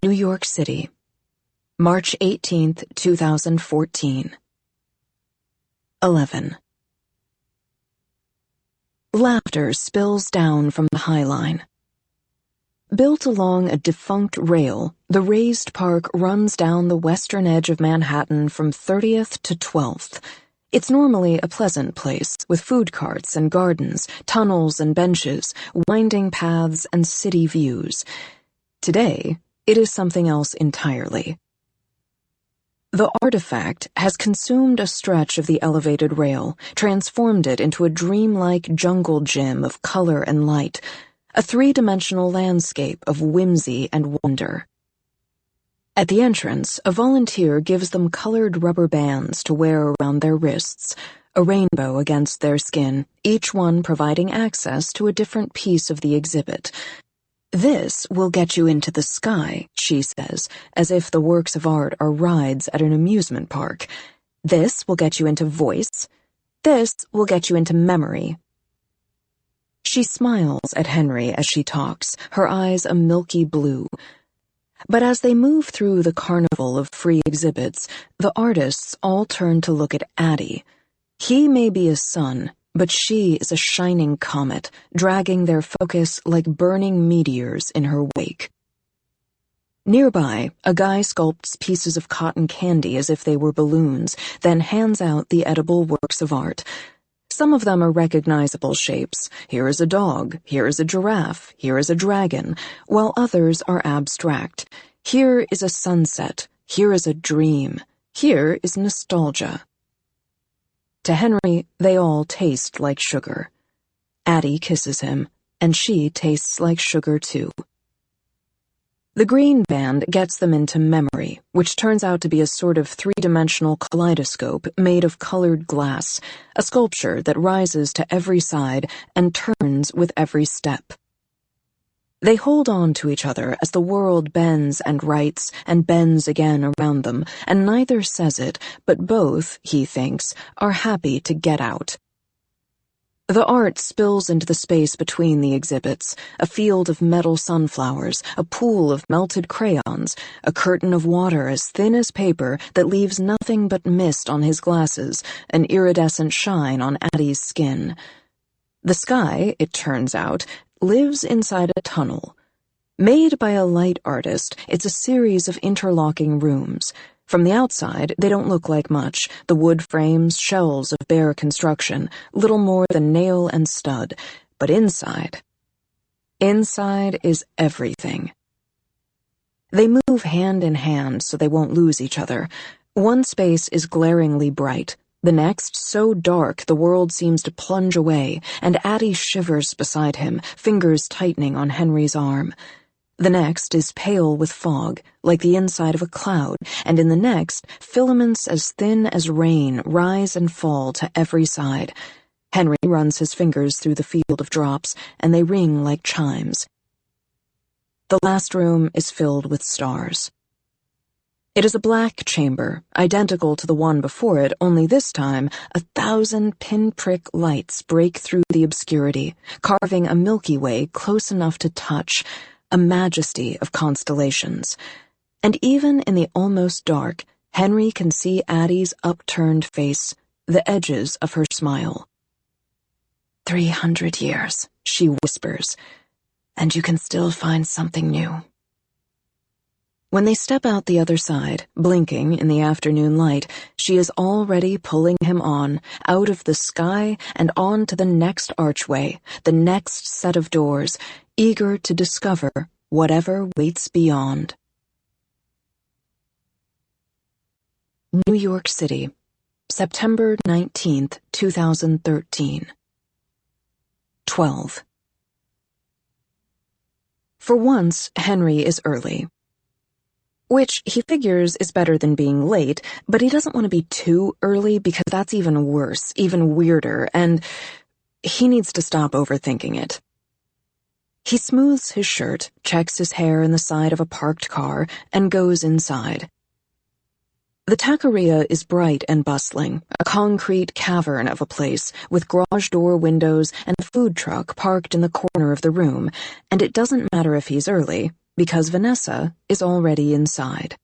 New York City, March 18th, 2014. 11. Laughter spills down from the High Line. Built along a defunct rail, the raised park runs down the western edge of Manhattan from 30th to 12th. It's normally a pleasant place, with food carts and gardens, tunnels and benches, winding paths and city views. Today, it is something else entirely. The artifact has consumed a stretch of the elevated rail, transformed it into a dreamlike jungle gym of color and light, a three-dimensional landscape of whimsy and wonder. At the entrance, a volunteer gives them colored rubber bands to wear around their wrists, a rainbow against their skin, each one providing access to a different piece of the exhibit. "This will get you into the sky," she says, as if the works of art are rides at an amusement park. "This will get you into voice. This will get you into memory." She smiles at Henry as she talks, her eyes a milky blue. But as they move through the carnival of free exhibits, the artists all turn to look at Addie. He may be a sun, but she is a shining comet, dragging their focus like burning meteors in her wake. Nearby, a guy sculpts pieces of cotton candy as if they were balloons, then hands out the edible works of art. Some of them are recognizable shapes. Here is a dog, here is a giraffe, here is a dragon, while others are abstract. Here is a sunset, here is a dream, here is nostalgia. To Henry, they all taste like sugar. Addie kisses him, and she tastes like sugar too. The green band gets them into memory, which turns out to be a sort of three-dimensional kaleidoscope made of colored glass, a sculpture that rises to every side and turns with every step. They hold on to each other as the world bends and rights and bends again around them, and neither says it, but both, he thinks, are happy to get out. The art spills into the space between the exhibits, a field of metal sunflowers, a pool of melted crayons, a curtain of water as thin as paper that leaves nothing but mist on his glasses, an iridescent shine on Addie's skin. The sky, it turns out, lives inside a tunnel. Made by a light artist, it's a series of interlocking rooms. From the outside, they don't look like much, the wood frames, shells of bare construction, little more than nail and stud. But inside is everything. They move hand in hand so they won't lose each other. One space is glaringly bright, the next so dark the world seems to plunge away, and Addie shivers beside him, fingers tightening on Henry's arm. The next is pale with fog, like the inside of a cloud, and in the next, filaments as thin as rain rise and fall to every side. Henry runs his fingers through the field of drops, and they ring like chimes. The last room is filled with stars. It is a black chamber, identical to the one before it, only this time 1,000 pinprick lights break through the obscurity, carving a Milky Way close enough to touch, a majesty of constellations. And even in the almost dark, Henry can see Addie's upturned face, the edges of her smile. 300 years, she whispers, and you can still find something new. When they step out the other side, blinking in the afternoon light, she is already pulling him on, out of the sky and on to the next archway, the next set of doors, eager to discover whatever waits beyond. New York City, September 19th, 2013. 12. For once, Henry is early. Which he figures is better than being late, but he doesn't want to be too early because that's even worse, even weirder, and he needs to stop overthinking it. He smooths his shirt, checks his hair in the side of a parked car, and goes inside. The taqueria is bright and bustling, a concrete cavern of a place, with garage door windows and a food truck parked in the corner of the room, and it doesn't matter if he's early. because Vanessa is already inside.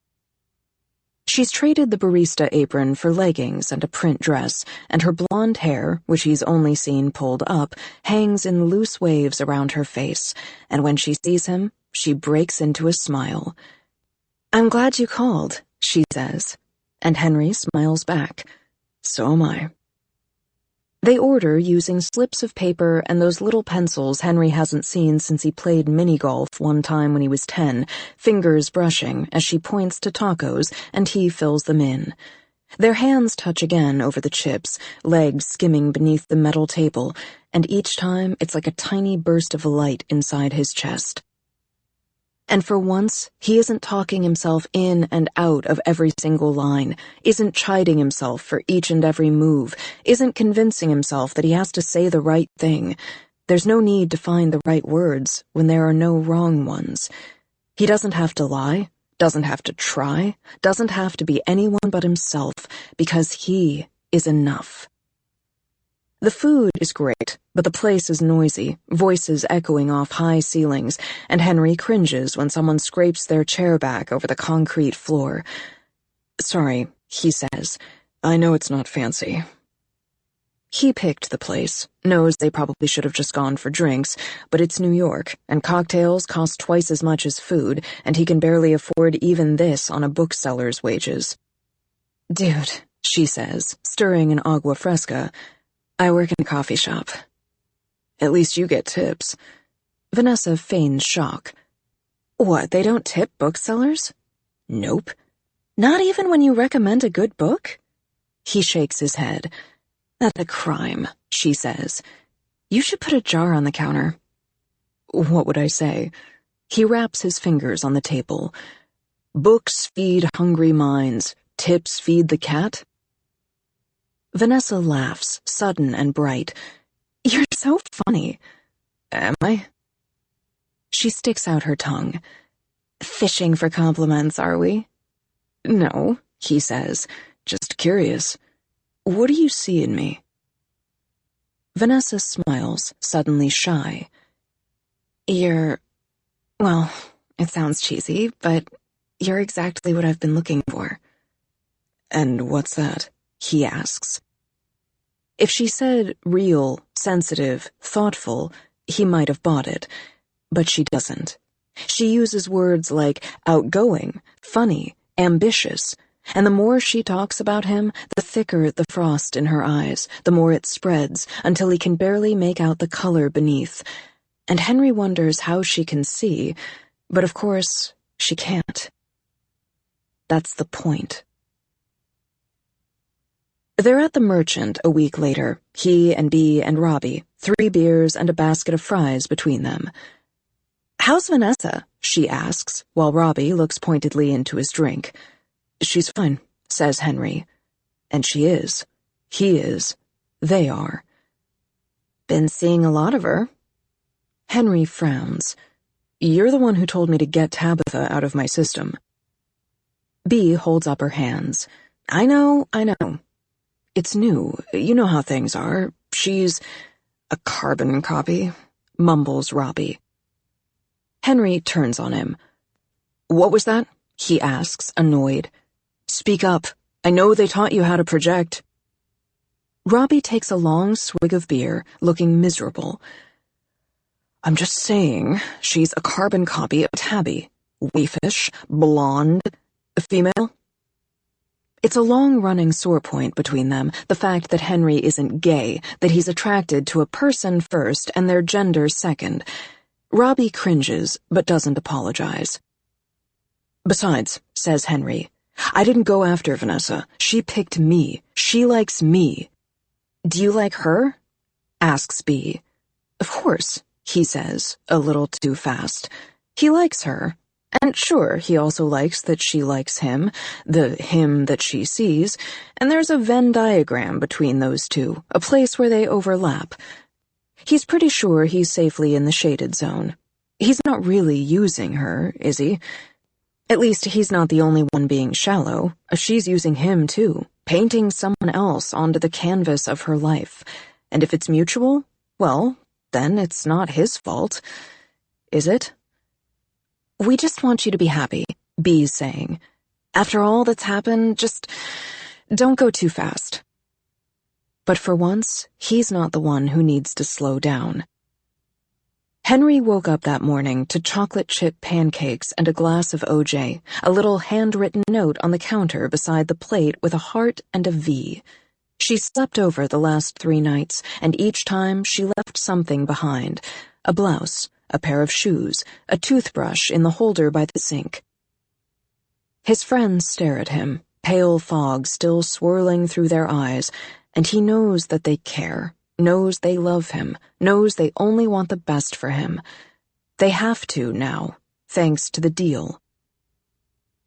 She's traded the barista apron for leggings and a print dress, and her blonde hair, which he's only seen pulled up, hangs in loose waves around her face, and when she sees him, she breaks into a smile. "I'm glad you called," she says, and Henry smiles back. "So am I." They order using slips of paper and those little pencils Henry hasn't seen since he played mini-golf one time when he was 10, fingers brushing as she points to tacos and he fills them in. Their hands touch again over the chips, legs skimming beneath the metal table, and each time it's like a tiny burst of light inside his chest. And for once, he isn't talking himself in and out of every single line, isn't chiding himself for each and every move, isn't convincing himself that he has to say the right thing. There's no need to find the right words when there are no wrong ones. He doesn't have to lie, doesn't have to try, doesn't have to be anyone but himself, because he is enough. The food is great, but the place is noisy, voices echoing off high ceilings, and Henry cringes when someone scrapes their chair back over the concrete floor. "Sorry," he says. "I know it's not fancy." He picked the place, knows they probably should have just gone for drinks, but it's New York, and cocktails cost twice as much as food, and he can barely afford even this on a bookseller's wages. "Dude," she says, stirring an agua fresca, "I work in a coffee shop." "At least you get tips." Vanessa feigns shock. "What, they don't tip booksellers?" "Nope." "Not even when you recommend a good book?" He shakes his head. "That's a crime," she says. "You should put a jar on the counter." "What would I say?" He wraps his fingers on the table. "Books feed hungry minds. Tips feed the cat?" Vanessa laughs, sudden and bright. "You're so funny." "Am I?" She sticks out her tongue. "Fishing for compliments, are we?" "No," he says. "Just curious. What do you see in me?" Vanessa smiles, suddenly shy. Well, it sounds cheesy, but you're exactly what I've been looking for." "And what's that?" he asks. If she said real, sensitive, thoughtful, he might have bought it, but she doesn't. She uses words like outgoing, funny, ambitious, and the more she talks about him, the thicker the frost in her eyes, the more it spreads, until he can barely make out the color beneath. And Henry wonders how she can see, but of course, she can't. That's the point. They're at the Merchant a week later, he and Bea and Robbie, 3 beers and a basket of fries between them. "How's Vanessa?" she asks, while Robbie looks pointedly into his drink. "She's fine," says Henry. And she is. He is. They are. "Been seeing a lot of her." Henry frowns. "You're the one who told me to get Tabitha out of my system." Bea holds up her hands. I know. It's new. You know how things are. She's a carbon copy," mumbles Robbie. Henry turns on him. "What was that?" he asks, annoyed. "Speak up. I know they taught you how to project." Robbie takes a long swig of beer, looking miserable. "I'm just saying, she's a carbon copy of Tabby. Waifish, blonde, female." It's a long-running sore point between them, the fact that Henry isn't gay, that he's attracted to a person first and their gender second. Robbie cringes, but doesn't apologize. "Besides," says Henry, "I didn't go after Vanessa. She picked me. She likes me." "Do you like her?" asks Bea. "Of course," he says, a little too fast. He likes her. And sure, he also likes that she likes him, the him that she sees, and there's a Venn diagram between those two, a place where they overlap. He's pretty sure he's safely in the shaded zone. He's not really using her, is he? At least he's not the only one being shallow. She's using him too, painting someone else onto the canvas of her life. And if it's mutual, well, then it's not his fault. Is it? "We just want you to be happy," Bee's saying. "After all that's happened, just don't go too fast." But for once, he's not the one who needs to slow down. Henry woke up that morning to chocolate chip pancakes and a glass of OJ, a little handwritten note on the counter beside the plate with a heart and a V. She slept over the last 3 nights, and each time she left something behind: a blouse, a pair of shoes, a toothbrush in the holder by the sink. His friends stare at him, pale fog still swirling through their eyes, and he knows that they care, knows they love him, knows they only want the best for him. They have to now, thanks to the deal.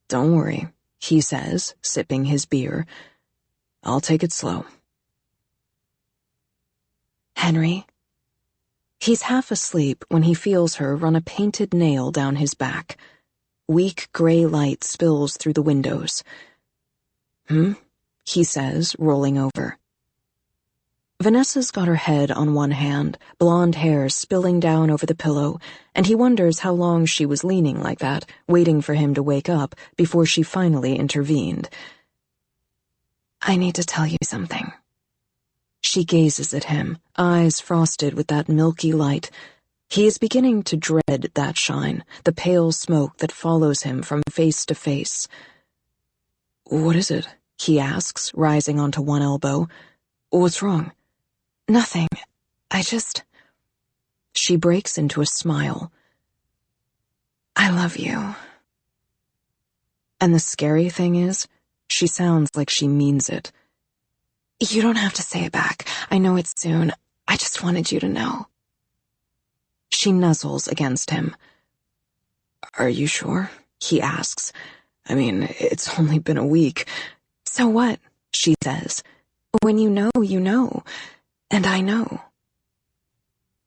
"Don't worry," he says, sipping his beer. "I'll take it slow." "Henry." He's half asleep when he feels her run a painted nail down his back. Weak gray light spills through the windows. He says, rolling over. Vanessa's got her head on one hand, blonde hair spilling down over the pillow, and he wonders how long she was leaning like that, waiting for him to wake up before she finally intervened. "I need to tell you something." She gazes at him, eyes frosted with that milky light. He is beginning to dread that shine, the pale smoke that follows him from face to face. "What is it?" he asks, rising onto one elbow. "What's wrong?" "Nothing. She breaks into a smile. "I love you." And the scary thing is, she sounds like she means it. "You don't have to say it back. I know it's soon. I just wanted you to know." She nuzzles against him. "Are you sure?" he asks. "I mean, it's only been a week." "So what?" she says. "When you know, you know. And I know."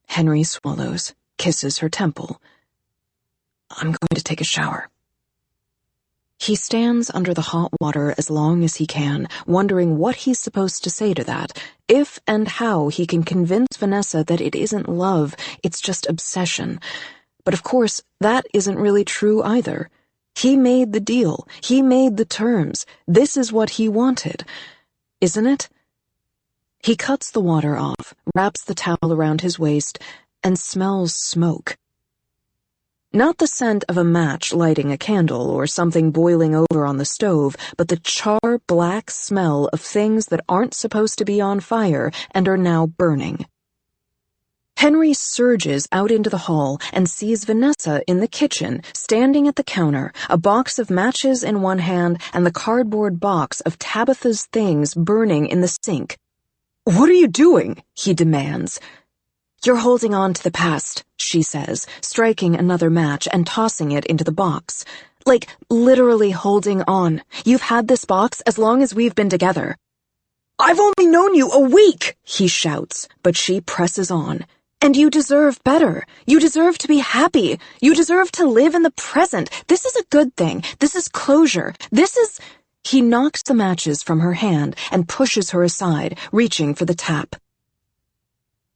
Henry swallows, kisses her temple. "I'm going to take a shower." He stands under the hot water as long as he can, wondering what he's supposed to say to that, if and how he can convince Vanessa that it isn't love, it's just obsession. But of course, that isn't really true either. He made the deal. He made the terms. This is what he wanted. Isn't it? He cuts the water off, wraps the towel around his waist, and smells smoke. Not the scent of a match lighting a candle or something boiling over on the stove, but the char-black smell of things that aren't supposed to be on fire and are now burning. Henry surges out into the hall and sees Vanessa in the kitchen, standing at the counter, a box of matches in one hand and the cardboard box of Tabitha's things burning in the sink. "What are you doing?" he demands. "You're holding on to the past," she says, striking another match and tossing it into the box. "Like, literally holding on. You've had this box as long as we've been together." "I've only known you a week," he shouts, but she presses on. "And you deserve better. You deserve to be happy. You deserve to live in the present. This is a good thing. This is closure. This is—" He knocks the matches from her hand and pushes her aside, reaching for the tap.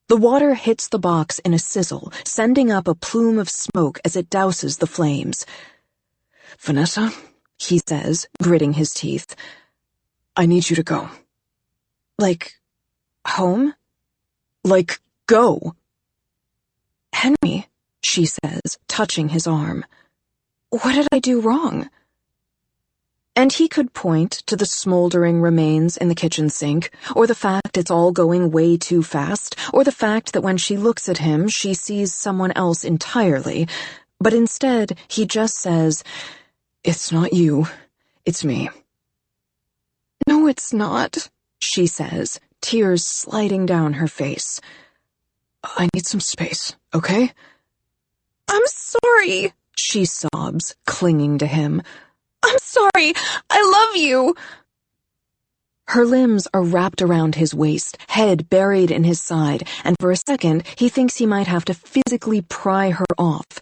The water hits the box in a sizzle, sending up a plume of smoke as it douses the flames. "Vanessa," he says, gritting his teeth, "I need you to go." "Like, home?" "Like, go." "Henry," she says, touching his arm, "what did I do wrong?" And he could point to the smoldering remains in the kitchen sink, or the fact it's all going way too fast, or the fact that when she looks at him, she sees someone else entirely. But instead, he just says, "It's not you, it's me." "No, it's not," she says, tears sliding down her face. "I need some space, okay?" "I'm sorry," she sobs, clinging to him. "I'm sorry. I love you." Her limbs are wrapped around his waist, head buried in his side, and for a second he thinks he might have to physically pry her off.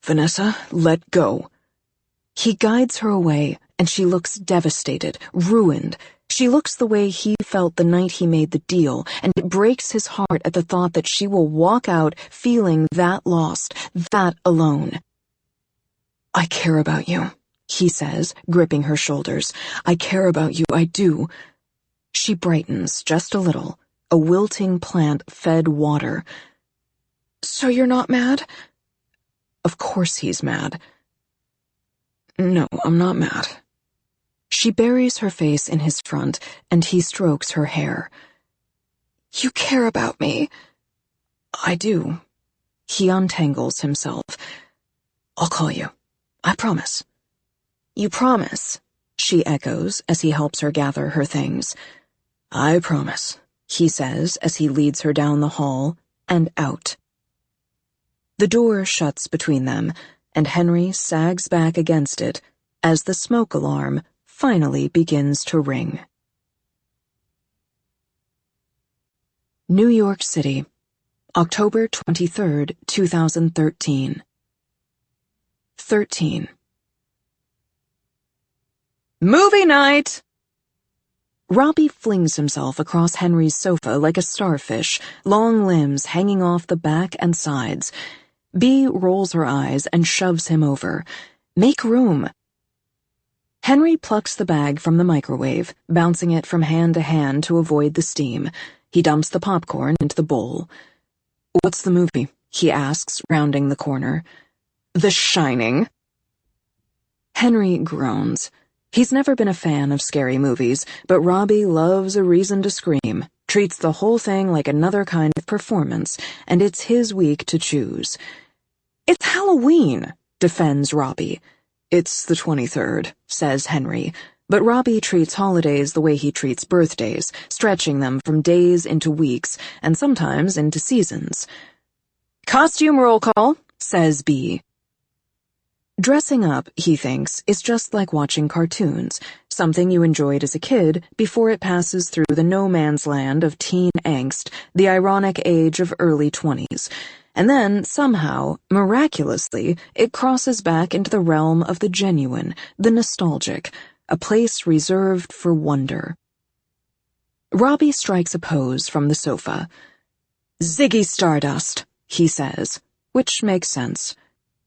"Vanessa, let go." He guides her away, and she looks devastated, ruined. She looks the way he felt the night he made the deal, and it breaks his heart at the thought that she will walk out feeling that lost, that alone. I care about you, he says, gripping her shoulders. I care about you, I do. She brightens just a little, a wilting plant fed water. So you're not mad? Of course he's mad. No, I'm not mad. She buries her face in his front, and he strokes her hair. You care about me. I do. He untangles himself. I'll call you. I promise. You promise, she echoes as he helps her gather her things. I promise, he says as he leads her down the hall and out. The door shuts between them, and Henry sags back against it as the smoke alarm finally begins to ring. New York City, October 23rd, 2013. 13. Movie night! Robbie flings himself across Henry's sofa like a starfish, long limbs hanging off the back and sides. Bea rolls her eyes and shoves him over. Make room. Henry plucks the bag from the microwave, bouncing it from hand to hand to avoid the steam. He dumps the popcorn into the bowl. What's the movie? He asks, rounding the corner. The Shining. Henry groans. He's never been a fan of scary movies, but Robbie loves a reason to scream, treats the whole thing like another kind of performance, and it's his week to choose. It's Halloween, defends Robbie. It's the 23rd, says Henry, but Robbie treats holidays the way he treats birthdays, stretching them from days into weeks, and sometimes into seasons. Costume roll call, says Bea. Dressing up, he thinks, is just like watching cartoons, something you enjoyed as a kid before it passes through the no-man's land of teen angst, the ironic age of early 20s, and then, somehow, miraculously, it crosses back into the realm of the genuine, the nostalgic, a place reserved for wonder. Robbie strikes a pose from the sofa. Ziggy Stardust, he says, which makes sense.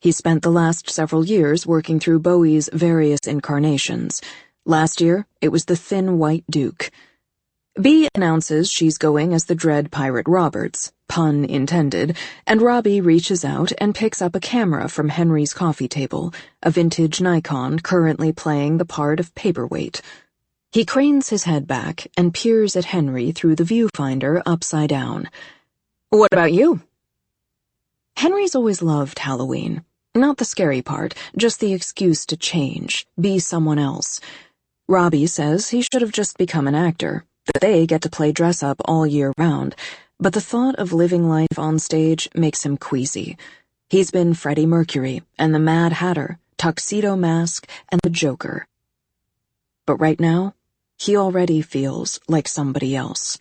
He spent the last several years working through Bowie's various incarnations. Last year, it was the Thin White Duke. Bea announces she's going as the Dread Pirate Roberts, pun intended, and Robbie reaches out and picks up a camera from Henry's coffee table, a vintage Nikon currently playing the part of paperweight. He cranes his head back and peers at Henry through the viewfinder upside down. What about you? Henry's always loved Halloween. Not the scary part, just the excuse to change, be someone else. Robbie says he should have just become an actor, that they get to play dress-up all year round, but the thought of living life on stage makes him queasy. He's been Freddie Mercury and the Mad Hatter, Tuxedo Mask, and the Joker. But right now, he already feels like somebody else.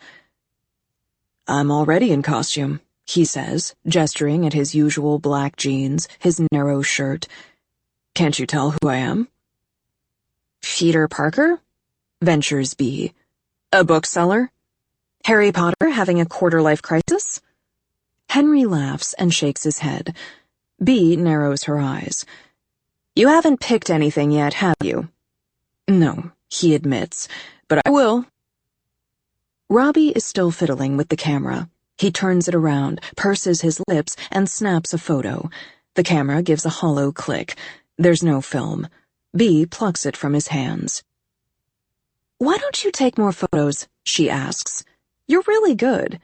I'm already in costume, he says, gesturing at his usual black jeans, his narrow shirt. Can't you tell who I am? Peter Parker? Ventures Bea. A bookseller? Harry Potter having a quarter-life crisis? Henry laughs and shakes his head. Bea narrows her eyes. You haven't picked anything yet, have you? No, he admits, but I will. Robbie is still fiddling with the camera. He turns it around, purses his lips, and snaps a photo. The camera gives a hollow click. There's no film. Bea plucks it from his hands. Why don't you take more photos? She asks. You're really good.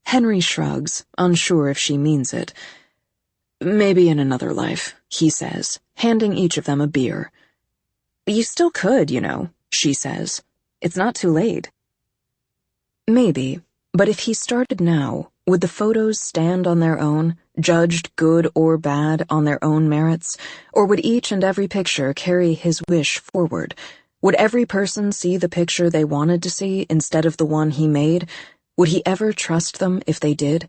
Henry shrugs, unsure if she means it. Maybe in another life, he says, handing each of them a beer. You still could, you know, she says. It's not too late. Maybe, but if he started now, would the photos stand on their own, judged good or bad on their own merits, or would each and every picture carry his wish forward? Would every person see the picture they wanted to see instead of the one he made? Would he ever trust them if they did?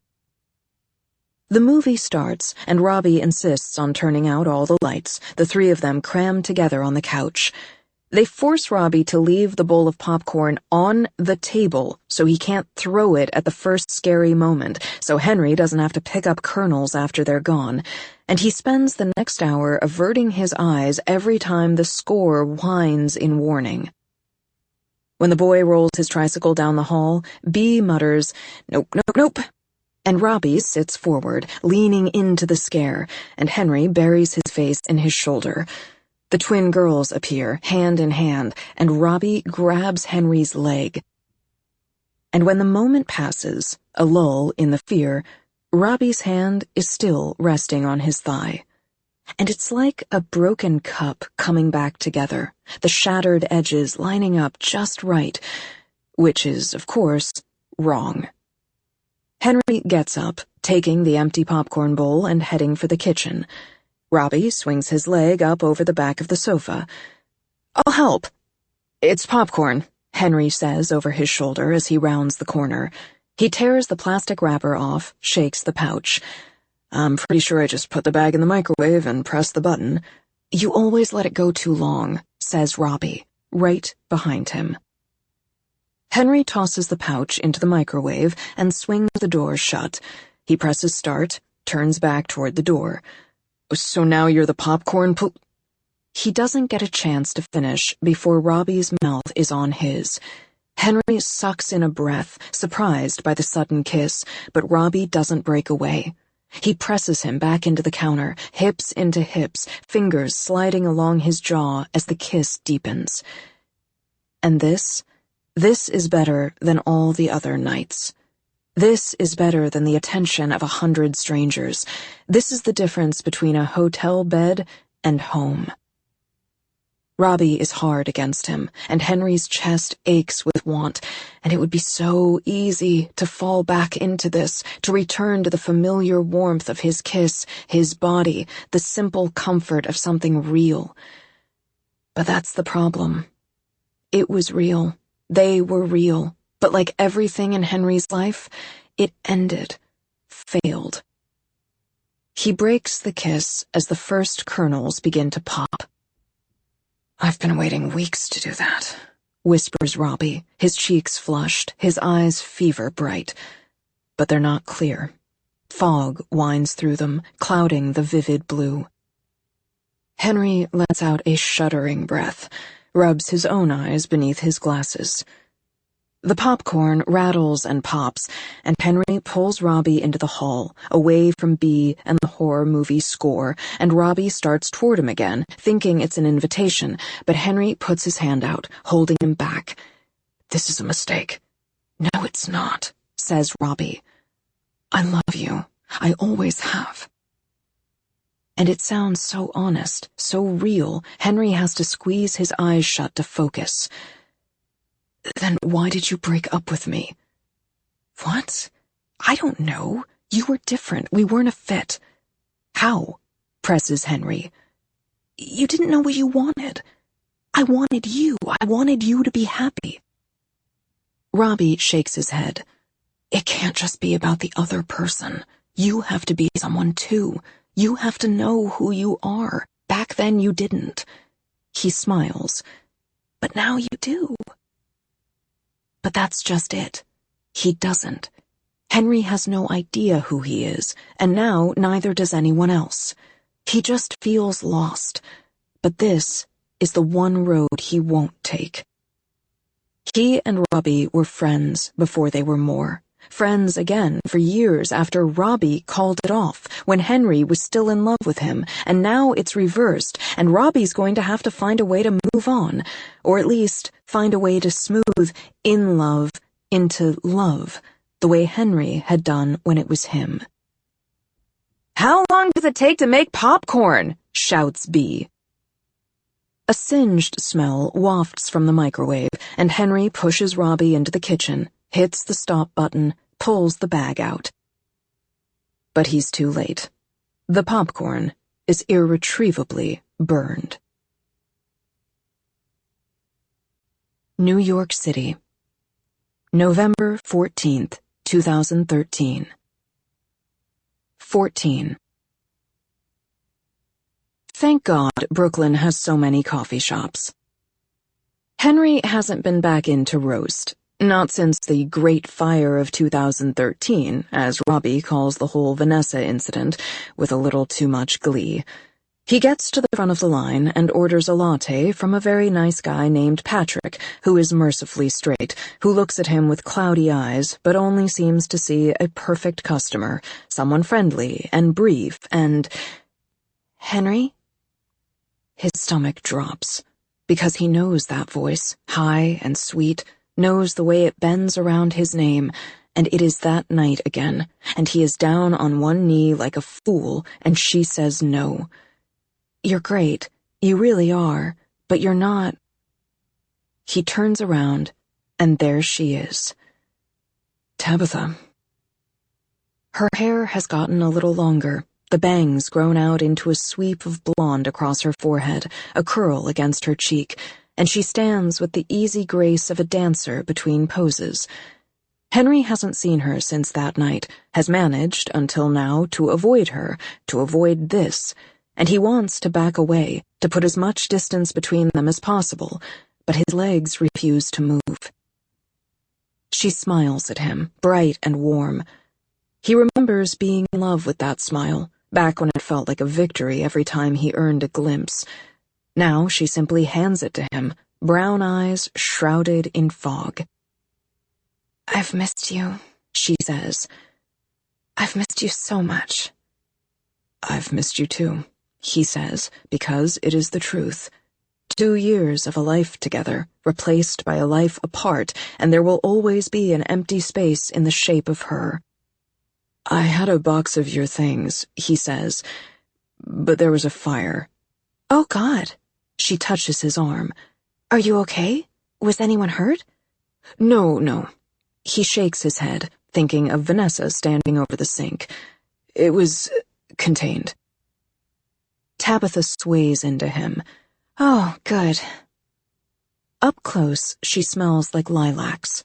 The movie starts, and Robbie insists on turning out all the lights, the three of them crammed together on the couch. They force Robbie to leave the bowl of popcorn on the table so he can't throw it at the first scary moment, so Henry doesn't have to pick up kernels after they're gone, and he spends the next hour averting his eyes every time the score whines in warning. When the boy rolls his tricycle down the hall, Bee mutters, "Nope, nope, nope," and Robbie sits forward, leaning into the scare, and Henry buries his face in his shoulder. The twin girls appear, hand in hand, and Robbie grabs Henry's leg. And when the moment passes, a lull in the fear, Robbie's hand is still resting on his thigh. And it's like a broken cup coming back together, the shattered edges lining up just right, which is, of course, wrong. Henry gets up, taking the empty popcorn bowl and heading for the kitchen. Robbie swings his leg up over the back of the sofa. "I'll help." "It's popcorn," Henry says over his shoulder as he rounds the corner. He tears the plastic wrapper off, shakes the pouch. "I'm pretty sure I just put the bag in the microwave and pressed the button." "You always let it go too long," says Robbie, right behind him. Henry tosses the pouch into the microwave and swings the door shut. He presses start, turns back toward the door. "So now you're the popcorn He doesn't get a chance to finish before Robbie's mouth is on his. Henry sucks in a breath, surprised by the sudden kiss, but Robbie doesn't break away. He presses him back into the counter, hips into hips, fingers sliding along his jaw as the kiss deepens. And this is better than all the other nights. This is better than the attention of 100 strangers. This is the difference between a hotel bed and home. Robbie is hard against him, and Henry's chest aches with want, and it would be so easy to fall back into this, to return to the familiar warmth of his kiss, his body, the simple comfort of something real. But that's the problem. It was real. They were real. But like everything in Henry's life, it ended, failed. He breaks the kiss as the first kernels begin to pop. "I've been waiting weeks to do that," whispers Robbie, his cheeks flushed, his eyes fever bright. But they're not clear. Fog winds through them, clouding the vivid blue. Henry lets out a shuddering breath, rubs his own eyes beneath his glasses. The popcorn rattles and pops, and Henry pulls Robbie into the hall, away from Bee and the horror movie score, and Robbie starts toward him again, thinking it's an invitation, but Henry puts his hand out, holding him back. "This is a mistake." "No, it's not," says Robbie. "I love you. I always have." And it sounds so honest, so real, Henry has to squeeze his eyes shut to focus. "Then why did you break up with me?" "What? I don't know. You were different. We weren't a fit." "How?" presses Henry. "You didn't know what you wanted. I wanted you. I wanted you to be happy." Robbie shakes his head. "It can't just be about the other person. You have to be someone too. You have to know who you are. Back then you didn't." He smiles. "But now you do." But that's just it. He doesn't. Henry has no idea who he is, and now neither does anyone else. He just feels lost. But this is the one road he won't take. He and Robbie were friends before they were more. Friends again for years after Robbie called it off, when Henry was still in love with him, and now it's reversed, and Robbie's going to have to find a way to move on, or at least find a way to smooth in love into love, the way Henry had done when it was him. "How long does it take to make popcorn?" shouts Bee. A singed smell wafts from the microwave, and Henry pushes Robbie into the kitchen, hits the stop button, pulls the bag out. But he's too late. The popcorn is irretrievably burned. New York City, November 14th, 2013. 14. Thank God Brooklyn has so many coffee shops. Henry hasn't been back in to roast. Not since the Great Fire of 2013, as Robbie calls the whole Vanessa incident, with a little too much glee. He gets to the front of the line and orders a latte from a very nice guy named Patrick, who is mercifully straight, who looks at him with cloudy eyes, but only seems to see a perfect customer, someone friendly and brief and... Henry? His stomach drops, because he knows that voice, high and sweet, knows the way it bends around his name, and it is that night again, and he is down on one knee like a fool, and she says no. You're great, you really are, but you're not. He turns around, and there she is. Tabitha. Her hair has gotten a little longer, the bangs grown out into a sweep of blonde across her forehead, a curl against her cheek, and she stands with the easy grace of a dancer between poses. Henry hasn't seen her since that night, has managed, until now, to avoid her, to avoid this, and he wants to back away, to put as much distance between them as possible, but his legs refuse to move. She smiles at him, bright and warm. He remembers being in love with that smile, back when it felt like a victory every time he earned a glimpse. Now she simply hands it to him, brown eyes shrouded in fog. "I've missed you," she says. "I've missed you so much." "I've missed you too," he says, because it is the truth. 2 years of a life together, replaced by a life apart, and there will always be an empty space in the shape of her. "I had a box of your things," he says, "but there was a fire." "Oh, God." She touches his arm. "Are you okay? Was anyone hurt?" No. He shakes his head, thinking of Vanessa standing over the sink. "It was contained." Tabitha sways into him. "Oh, good." Up close, she smells like lilacs.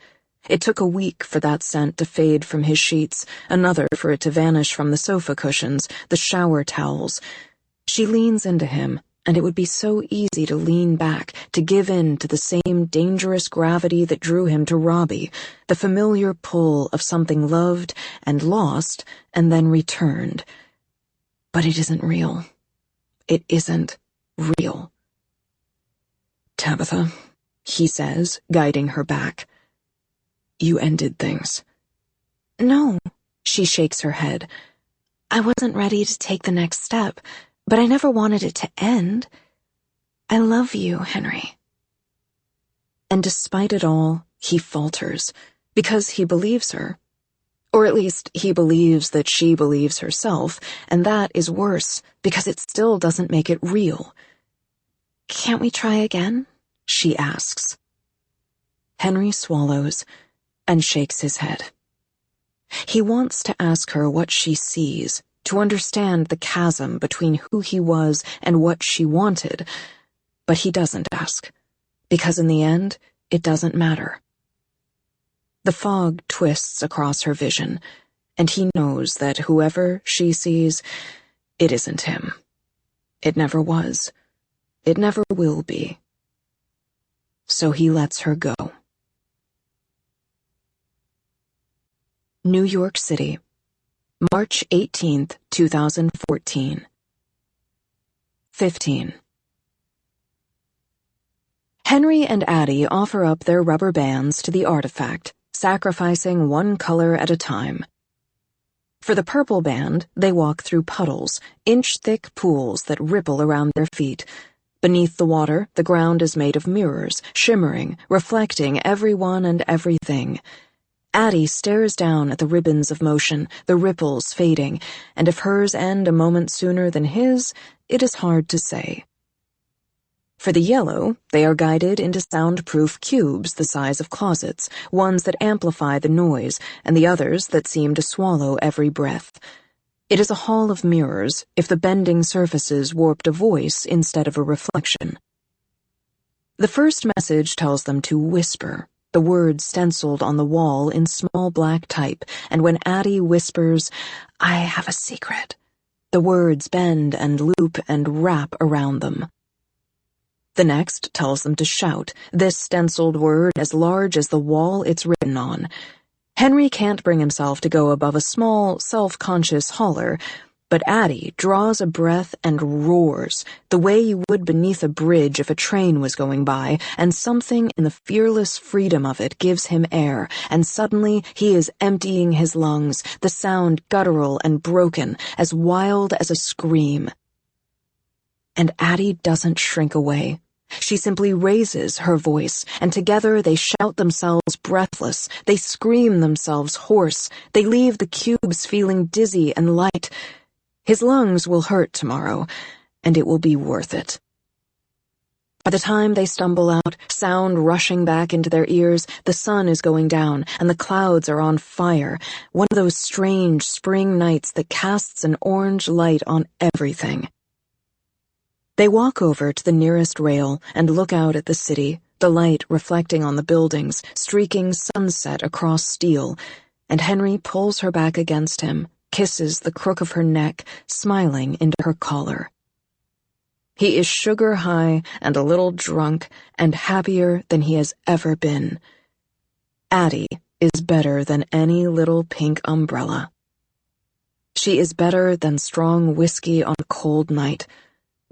It took a week for that scent to fade from his sheets, another for it to vanish from the sofa cushions, the shower towels. She leans into him, and it would be so easy to lean back, to give in to the same dangerous gravity that drew him to Robbie, the familiar pull of something loved and lost and then returned. But it isn't real. It isn't real. "Tabitha," he says, guiding her back. "You ended things." "No," she shakes her head. "I wasn't ready to take the next step, but I never wanted it to end. I love you, Henry." And despite it all, he falters, because he believes her. Or at least, he believes that she believes herself, and that is worse, because it still doesn't make it real. "Can't we try again?" she asks. Henry swallows and shakes his head. He wants to ask her what she sees, to understand the chasm between who he was and what she wanted, but he doesn't ask, because in the end, it doesn't matter. The fog twists across her vision, and he knows that whoever she sees, it isn't him. It never was. It never will be. So he lets her go. New York City, March 18th, 2014. 15. Henry and Addie offer up their rubber bands to the artifact, sacrificing one color at a time. For the purple band, they walk through puddles, inch-thick pools that ripple around their feet. Beneath the water, the ground is made of mirrors, shimmering, reflecting everyone and everything. Addie stares down at the ribbons of motion, the ripples fading, and if hers end a moment sooner than his, it is hard to say. For the yellow, they are guided into soundproof cubes the size of closets, ones that amplify the noise, and the others that seem to swallow every breath. It is a hall of mirrors, if the bending surfaces warped a voice instead of a reflection. The first message tells them to whisper, the words stenciled on the wall in small black type, and when Addie whispers, "I have a secret," the words bend and loop and wrap around them. The next tells them to shout, this stenciled word as large as the wall it's written on. Henry can't bring himself to go above a small, self-conscious holler, but Addie draws a breath and roars, the way you would beneath a bridge if a train was going by, and something in the fearless freedom of it gives him air, and suddenly he is emptying his lungs, the sound guttural and broken, as wild as a scream. And Addie doesn't shrink away. She simply raises her voice, and together they shout themselves breathless, they scream themselves hoarse, they leave the cubes feeling dizzy and light. His lungs will hurt tomorrow, and it will be worth it. By the time they stumble out, sound rushing back into their ears, the sun is going down, and the clouds are on fire, one of those strange spring nights that casts an orange light on everything. They walk over to the nearest rail and look out at the city, the light reflecting on the buildings, streaking sunset across steel, and Henry pulls her back against him, kisses the crook of her neck, smiling into her collar. He is sugar high and a little drunk and happier than he has ever been. Addie is better than any little pink umbrella. She is better than strong whiskey on a cold night,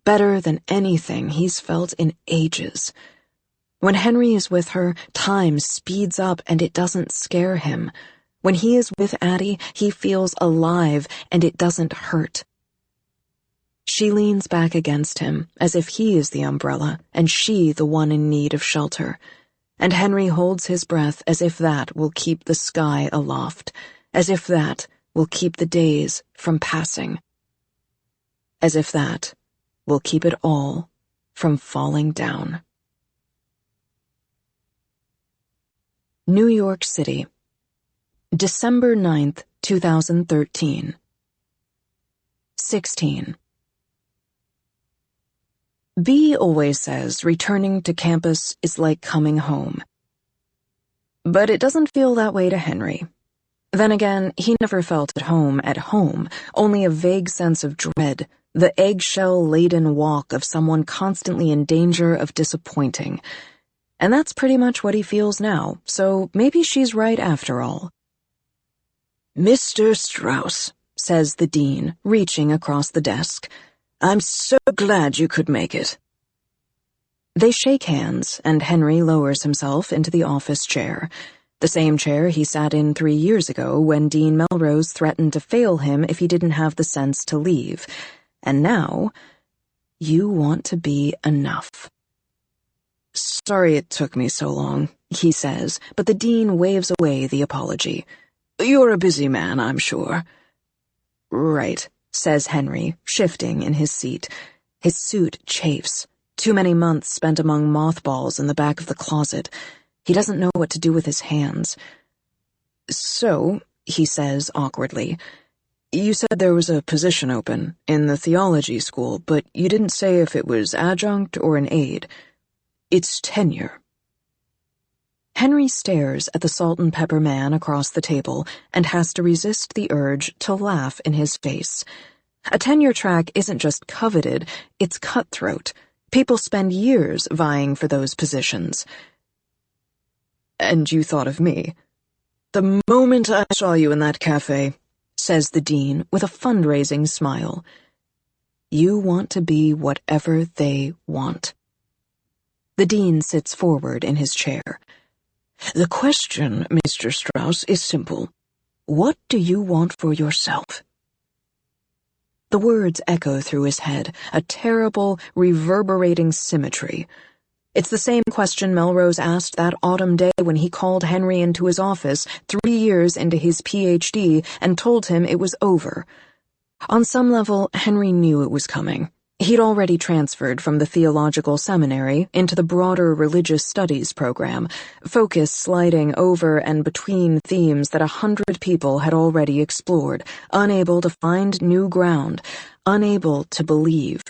better than anything he's felt in ages. When Henry is with her, time speeds up and it doesn't scare him. When he is with Addie, he feels alive and it doesn't hurt. She leans back against him, as if he is the umbrella and she the one in need of shelter. And Henry holds his breath as if that will keep the sky aloft, as if that will keep the days from passing, as if that will keep it all from falling down. New York City, December 9th, 2013. 16. B always says returning to campus is like coming home. But it doesn't feel that way to Henry. Then again, he never felt at home, only a vague sense of dread, the eggshell-laden walk of someone constantly in danger of disappointing. And that's pretty much what he feels now, so maybe she's right after all. Mr. Strauss, says the dean, reaching across the desk. I'm so glad you could make it. They shake hands, and Henry lowers himself into the office chair, the same chair he sat in 3 years ago when Dean Melrose threatened to fail him if he didn't have the sense to leave. And now, you want to be enough. Sorry it took me so long, he says, but the dean waves away the apology. You're a busy man, I'm sure. Right, says Henry, shifting in his seat. His suit chafes. Too many months spent among mothballs in the back of the closet. He doesn't know what to do with his hands. So, he says awkwardly, you said there was a position open in the theology school, but you didn't say if it was adjunct or an aide. It's tenure. Henry stares at the salt and pepper man across the table and has to resist the urge to laugh in his face. A tenure track isn't just coveted, it's cutthroat. People spend years vying for those positions. And you thought of me. The moment I saw you in that cafe, says the dean with a fundraising smile. You want to be whatever they want. The dean sits forward in his chair. The question, Mr. Strauss, is simple. What do you want for yourself? The words echo through his head, a terrible, reverberating symmetry. It's the same question Melrose asked that autumn day when he called Henry into his office 3 years into his Ph.D. and told him it was over. On some level, Henry knew it was coming. He'd already transferred from the theological seminary into the broader religious studies program, focus sliding over and between themes that 100 people had already explored, unable to find new ground, unable to believe.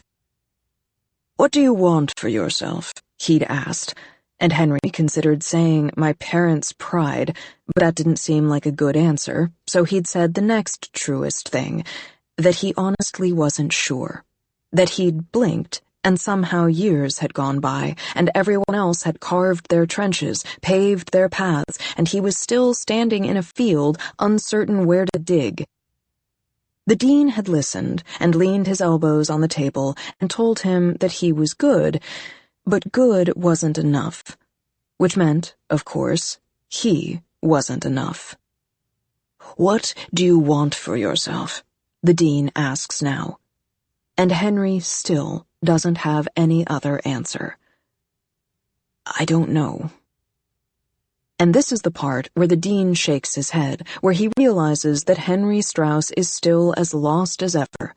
What do you want for yourself? He'd asked, and Henry considered saying, my parents' pride, but that didn't seem like a good answer, so he'd said the next truest thing, that he honestly wasn't sure. That he'd blinked And somehow years had gone by, and everyone else had carved their trenches, paved their paths, and he was still standing in a field, uncertain where to dig. The dean had listened and leaned his elbows on the table and told him that he was good, but good wasn't enough. Which meant, of course, he wasn't enough. "What do you want for yourself?" the dean asks now. And Henry still doesn't have any other answer. "I don't know." And this is the part where the dean shakes his head, where he realizes that Henry Strauss is still as lost as ever.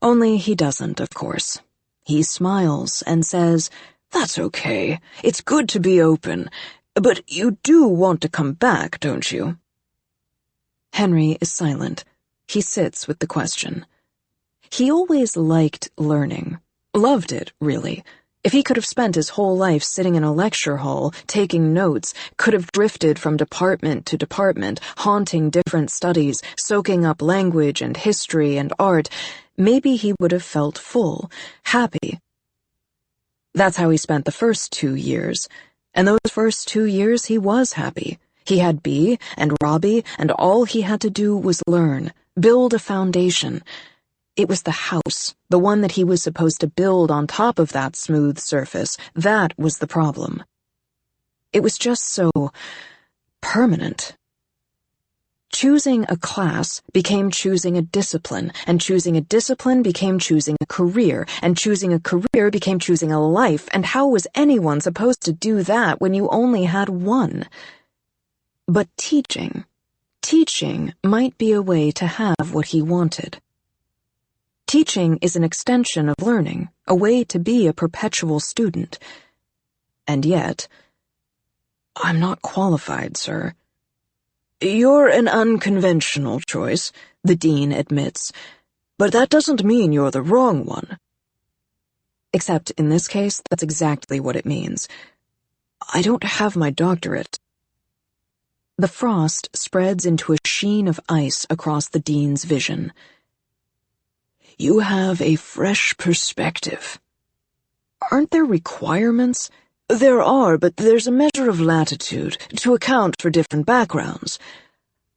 Only he doesn't, of course. He smiles and says, "That's okay. It's good to be open. But you do want to come back, don't you?" Henry is silent. He sits with the question. He always liked learning. Loved it, really. If he could have spent his whole life sitting in a lecture hall, taking notes, could have drifted from department to department, haunting different studies, soaking up language and history and art, maybe he would have felt full, happy. That's how he spent the first 2 years. And those first 2 years he was happy. He had Bea and Robbie, and all he had to do was learn, build a foundation. It was the house, the one that he was supposed to build on top of that smooth surface. That was the problem. It was just so permanent. Choosing a class became choosing a discipline, and choosing a discipline became choosing a career, and choosing a career became choosing a life, and how was anyone supposed to do that when you only had one? But teaching might be a way to have what he wanted. Teaching is an extension of learning, a way to be a perpetual student. And yet, "I'm not qualified, sir." "You're an unconventional choice," the dean admits, "but that doesn't mean you're the wrong one." Except in this case, that's exactly what it means. "I don't have my doctorate." The frost spreads into a sheen of ice across the dean's vision. "You have a fresh perspective." "Aren't there requirements?" "There are, but there's a measure of latitude to account for different backgrounds."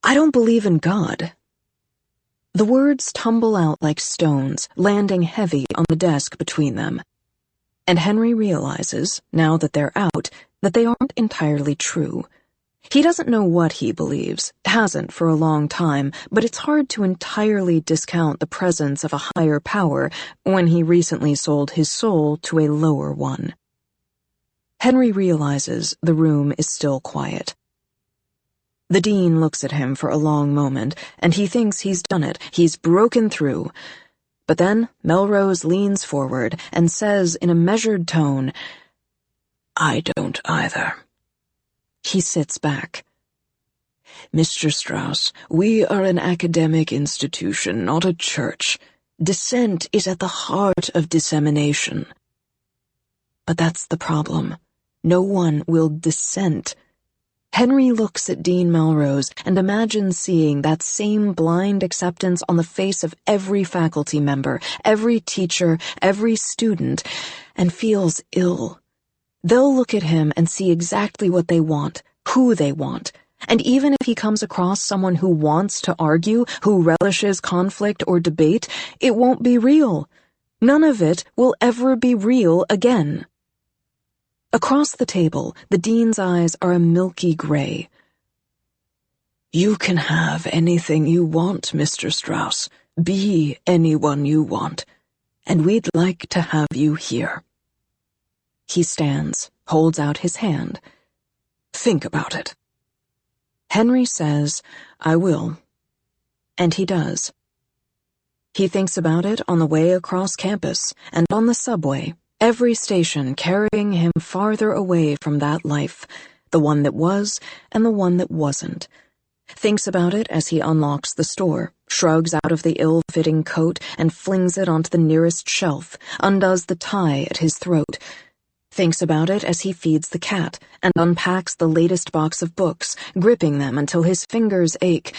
"I don't believe in God." The words tumble out like stones, landing heavy on the desk between them. And Henry realizes, now that they're out, that they aren't entirely true. He doesn't know what he believes, hasn't for a long time, but it's hard to entirely discount the presence of a higher power when he recently sold his soul to a lower one. Henry realizes the room is still quiet. The dean looks at him for a long moment, and he thinks he's done it, he's broken through. But then Melrose leans forward and says in a measured tone, "I don't either." He sits back. "Mr. Strauss, we are an academic institution, not a church. Dissent is at the heart of dissemination." But that's the problem. No one will dissent. Henry looks at Dean Melrose and imagines seeing that same blind acceptance on the face of every faculty member, every teacher, every student, and feels ill. They'll look at him and see exactly what they want, who they want, and even if he comes across someone who wants to argue, who relishes conflict or debate, it won't be real. None of it will ever be real again. Across the table, the dean's eyes are a milky gray. "You can have anything you want, Mr. Strauss. Be anyone you want. And we'd like to have you here." He stands, holds out his hand. "Think about it." Henry says, "I will." And he does. He thinks about it on the way across campus and on the subway, every station carrying him farther away from that life, the one that was and the one that wasn't. Thinks about it as he unlocks the store, shrugs out of the ill-fitting coat and flings it onto the nearest shelf, undoes the tie at his throat. Thinks about it as he feeds the cat and unpacks the latest box of books, gripping them until his fingers ache,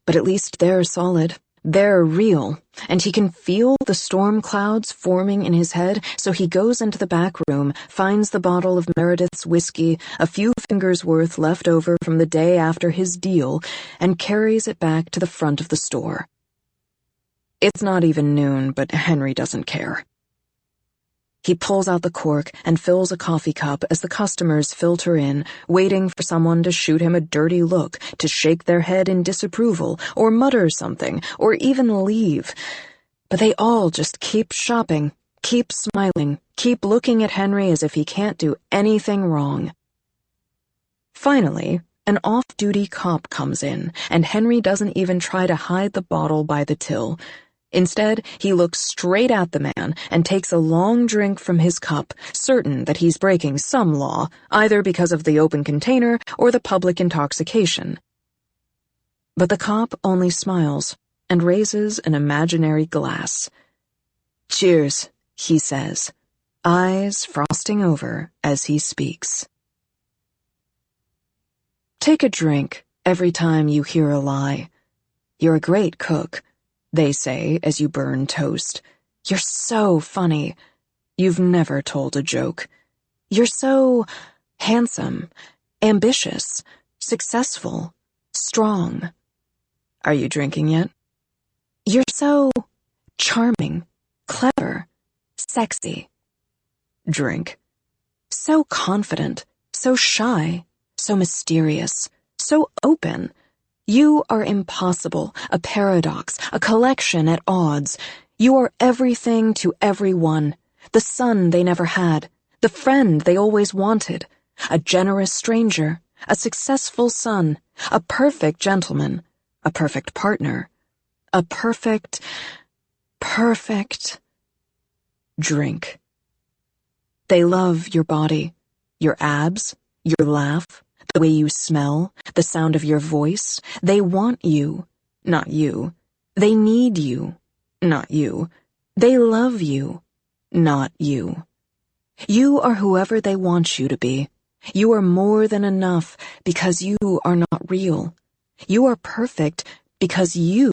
but at least they're solid, They're real, and he can feel the storm clouds forming in his head, so he goes into the back room, finds the bottle of Meredith's whiskey, a few fingers' worth left over from the day after his deal, and carries it back to the front of the store. It's not even noon, but Henry doesn't care. He pulls out the cork and fills a coffee cup as the customers filter in, waiting for someone to shoot him a dirty look, to shake their head in disapproval, or mutter something, or even leave. But they all just keep shopping, keep smiling, keep looking at Henry as if he can't do anything wrong. Finally, an off-duty cop comes in, and Henry doesn't even try to hide the bottle by the till. Instead, he looks straight at the man and takes a long drink from his cup, certain that he's breaking some law, either because of the open container or the public intoxication. But the cop only smiles and raises an imaginary glass. "Cheers," he says, eyes frosting over as he speaks. Take a drink every time you hear a lie. You're a great cook, they say as you burn toast. You're so funny. You've never told a joke. You're so handsome, ambitious, successful, strong. Are you drinking yet? You're so charming, clever, sexy. Drink. So confident, so shy, so mysterious, so open. You are impossible, a paradox, a collection at odds. You are everything to everyone, the son they never had, the friend they always wanted, a generous stranger, a successful son, a perfect gentleman, a perfect partner, a perfect drink. They love your body, your abs, your laugh, the way you smell, the sound of your voice. They want you, not you. They need you, not you. They love you, not you. You are whoever they want you to be. You are more than enough because you are not real. You are perfect because you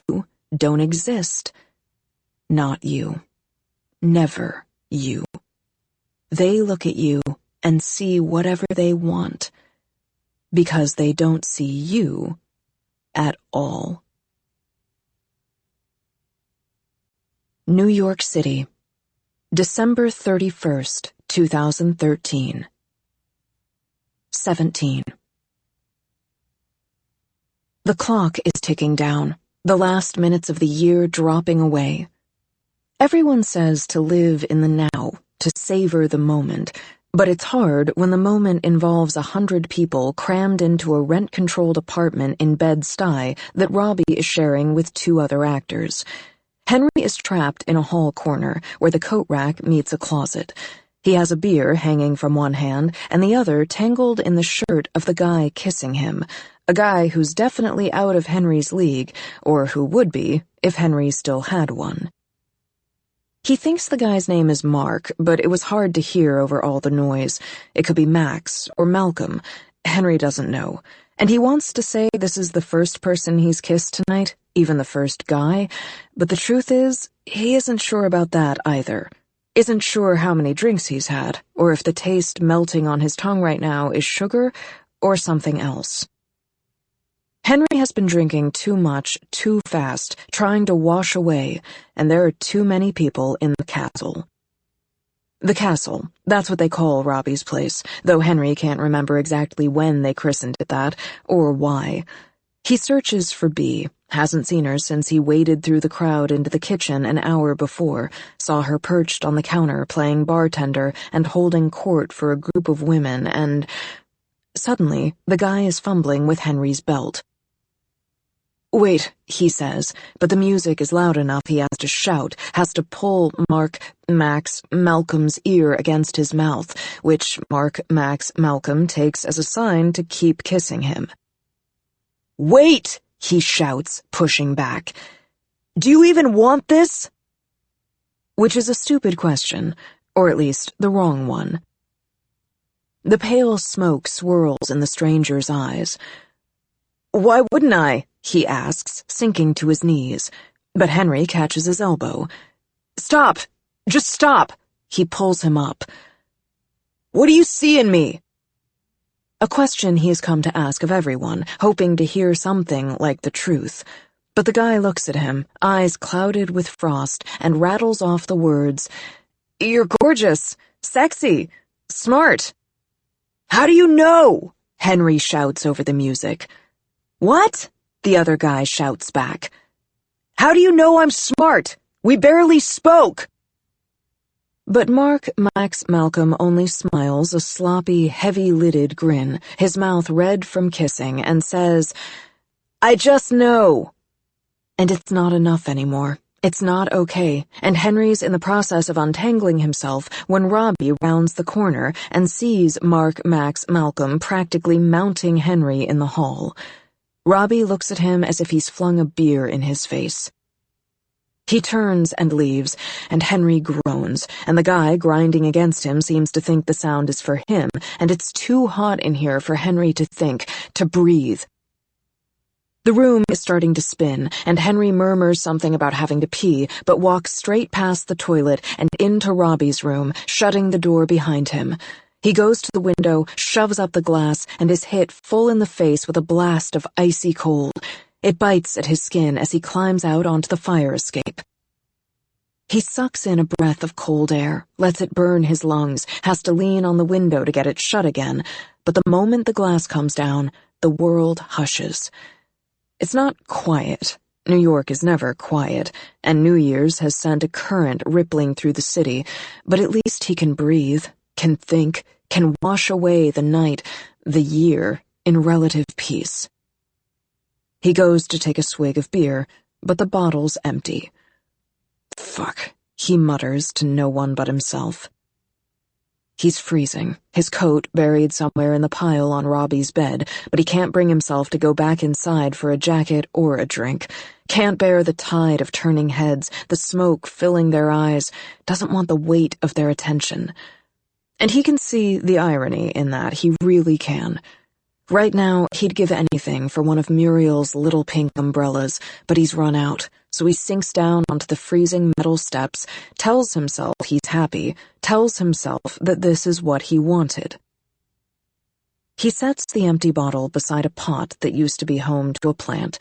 don't exist. Not you. Never you. They look at you and see whatever they want, because they don't see you at all. New York City, December 31st, 2013. 17. The clock is ticking down, the last minutes of the year dropping away. Everyone says to live in the now, to savor the moment, but it's hard when the moment involves 100 people crammed into a rent-controlled apartment in Bed-Stuy that Robbie is sharing with 2 other actors. Henry is trapped in a hall corner where the coat rack meets a closet. He has a beer hanging from one hand and the other tangled in the shirt of the guy kissing him, a guy who's definitely out of Henry's league, or who would be if Henry still had one. He thinks the guy's name is Mark, but it was hard to hear over all the noise. It could be Max or Malcolm. Henry doesn't know. And he wants to say this is the first person he's kissed tonight, even the first guy, but the truth is, he isn't sure about that either. Isn't sure how many drinks he's had, or if the taste melting on his tongue right now is sugar or something else. Henry has been drinking too much, too fast, trying to wash away, and there are too many people in the castle. The castle, that's what they call Robbie's place, though Henry can't remember exactly when they christened it that, or why. He searches for Bea, hasn't seen her since he waded through the crowd into the kitchen an hour before, saw her perched on the counter playing bartender and holding court for a group of women, and... Suddenly, the guy is fumbling with Henry's belt. "Wait," he says, but the music is loud enough he has to shout, has to pull Malcolm's ear against his mouth, which Malcolm takes as a sign to keep kissing him. "Wait!" he shouts, pushing back. "Do you even want this?" Which is a stupid question, or at least the wrong one. The pale smoke swirls in the stranger's eyes. "Why wouldn't I?" he asks, sinking to his knees. But Henry catches his elbow. "Stop! Just stop!" He pulls him up. "What do you see in me?" A question he has come to ask of everyone, hoping to hear something like the truth. But the guy looks at him, eyes clouded with frost, and rattles off the words, "You're gorgeous, sexy, smart." "How do you know?" Henry shouts over the music. "What?" the other guy shouts back. "How do you know I'm smart? We barely spoke." But Mark Max Malcolm only smiles a sloppy, heavy-lidded grin, his mouth red from kissing, and says, "I just know." And it's not enough anymore. It's not okay, and Henry's in the process of untangling himself when Robbie rounds the corner and sees Mark Max Malcolm practically mounting Henry in the hall. Robbie looks at him as if he's flung a beer in his face. He turns and leaves, and Henry groans, and the guy grinding against him seems to think the sound is for him, and it's too hot in here for Henry to think, to breathe. The room is starting to spin, and Henry murmurs something about having to pee, but walks straight past the toilet and into Robbie's room, shutting the door behind him. He goes to the window, shoves up the glass, and is hit full in the face with a blast of icy cold. It bites at his skin as he climbs out onto the fire escape. He sucks in a breath of cold air, lets it burn his lungs, has to lean on the window to get it shut again, but the moment the glass comes down, the world hushes. It's not quiet. New York is never quiet, and New Year's has sent a current rippling through the city, but at least he can breathe, can think, can wash away the night, the year, in relative peace. He goes to take a swig of beer, but the bottle's empty. "Fuck," he mutters to no one but himself. He's freezing, his coat buried somewhere in the pile on Robbie's bed, but he can't bring himself to go back inside for a jacket or a drink. Can't bear the tide of turning heads, the smoke filling their eyes, doesn't want the weight of their attention. And he can see the irony in that, he really can. Right now, he'd give anything for one of Muriel's little pink umbrellas, but he's run out, so he sinks down onto the freezing metal steps, tells himself he's happy, tells himself that this is what he wanted. He sets the empty bottle beside a pot that used to be home to a plant.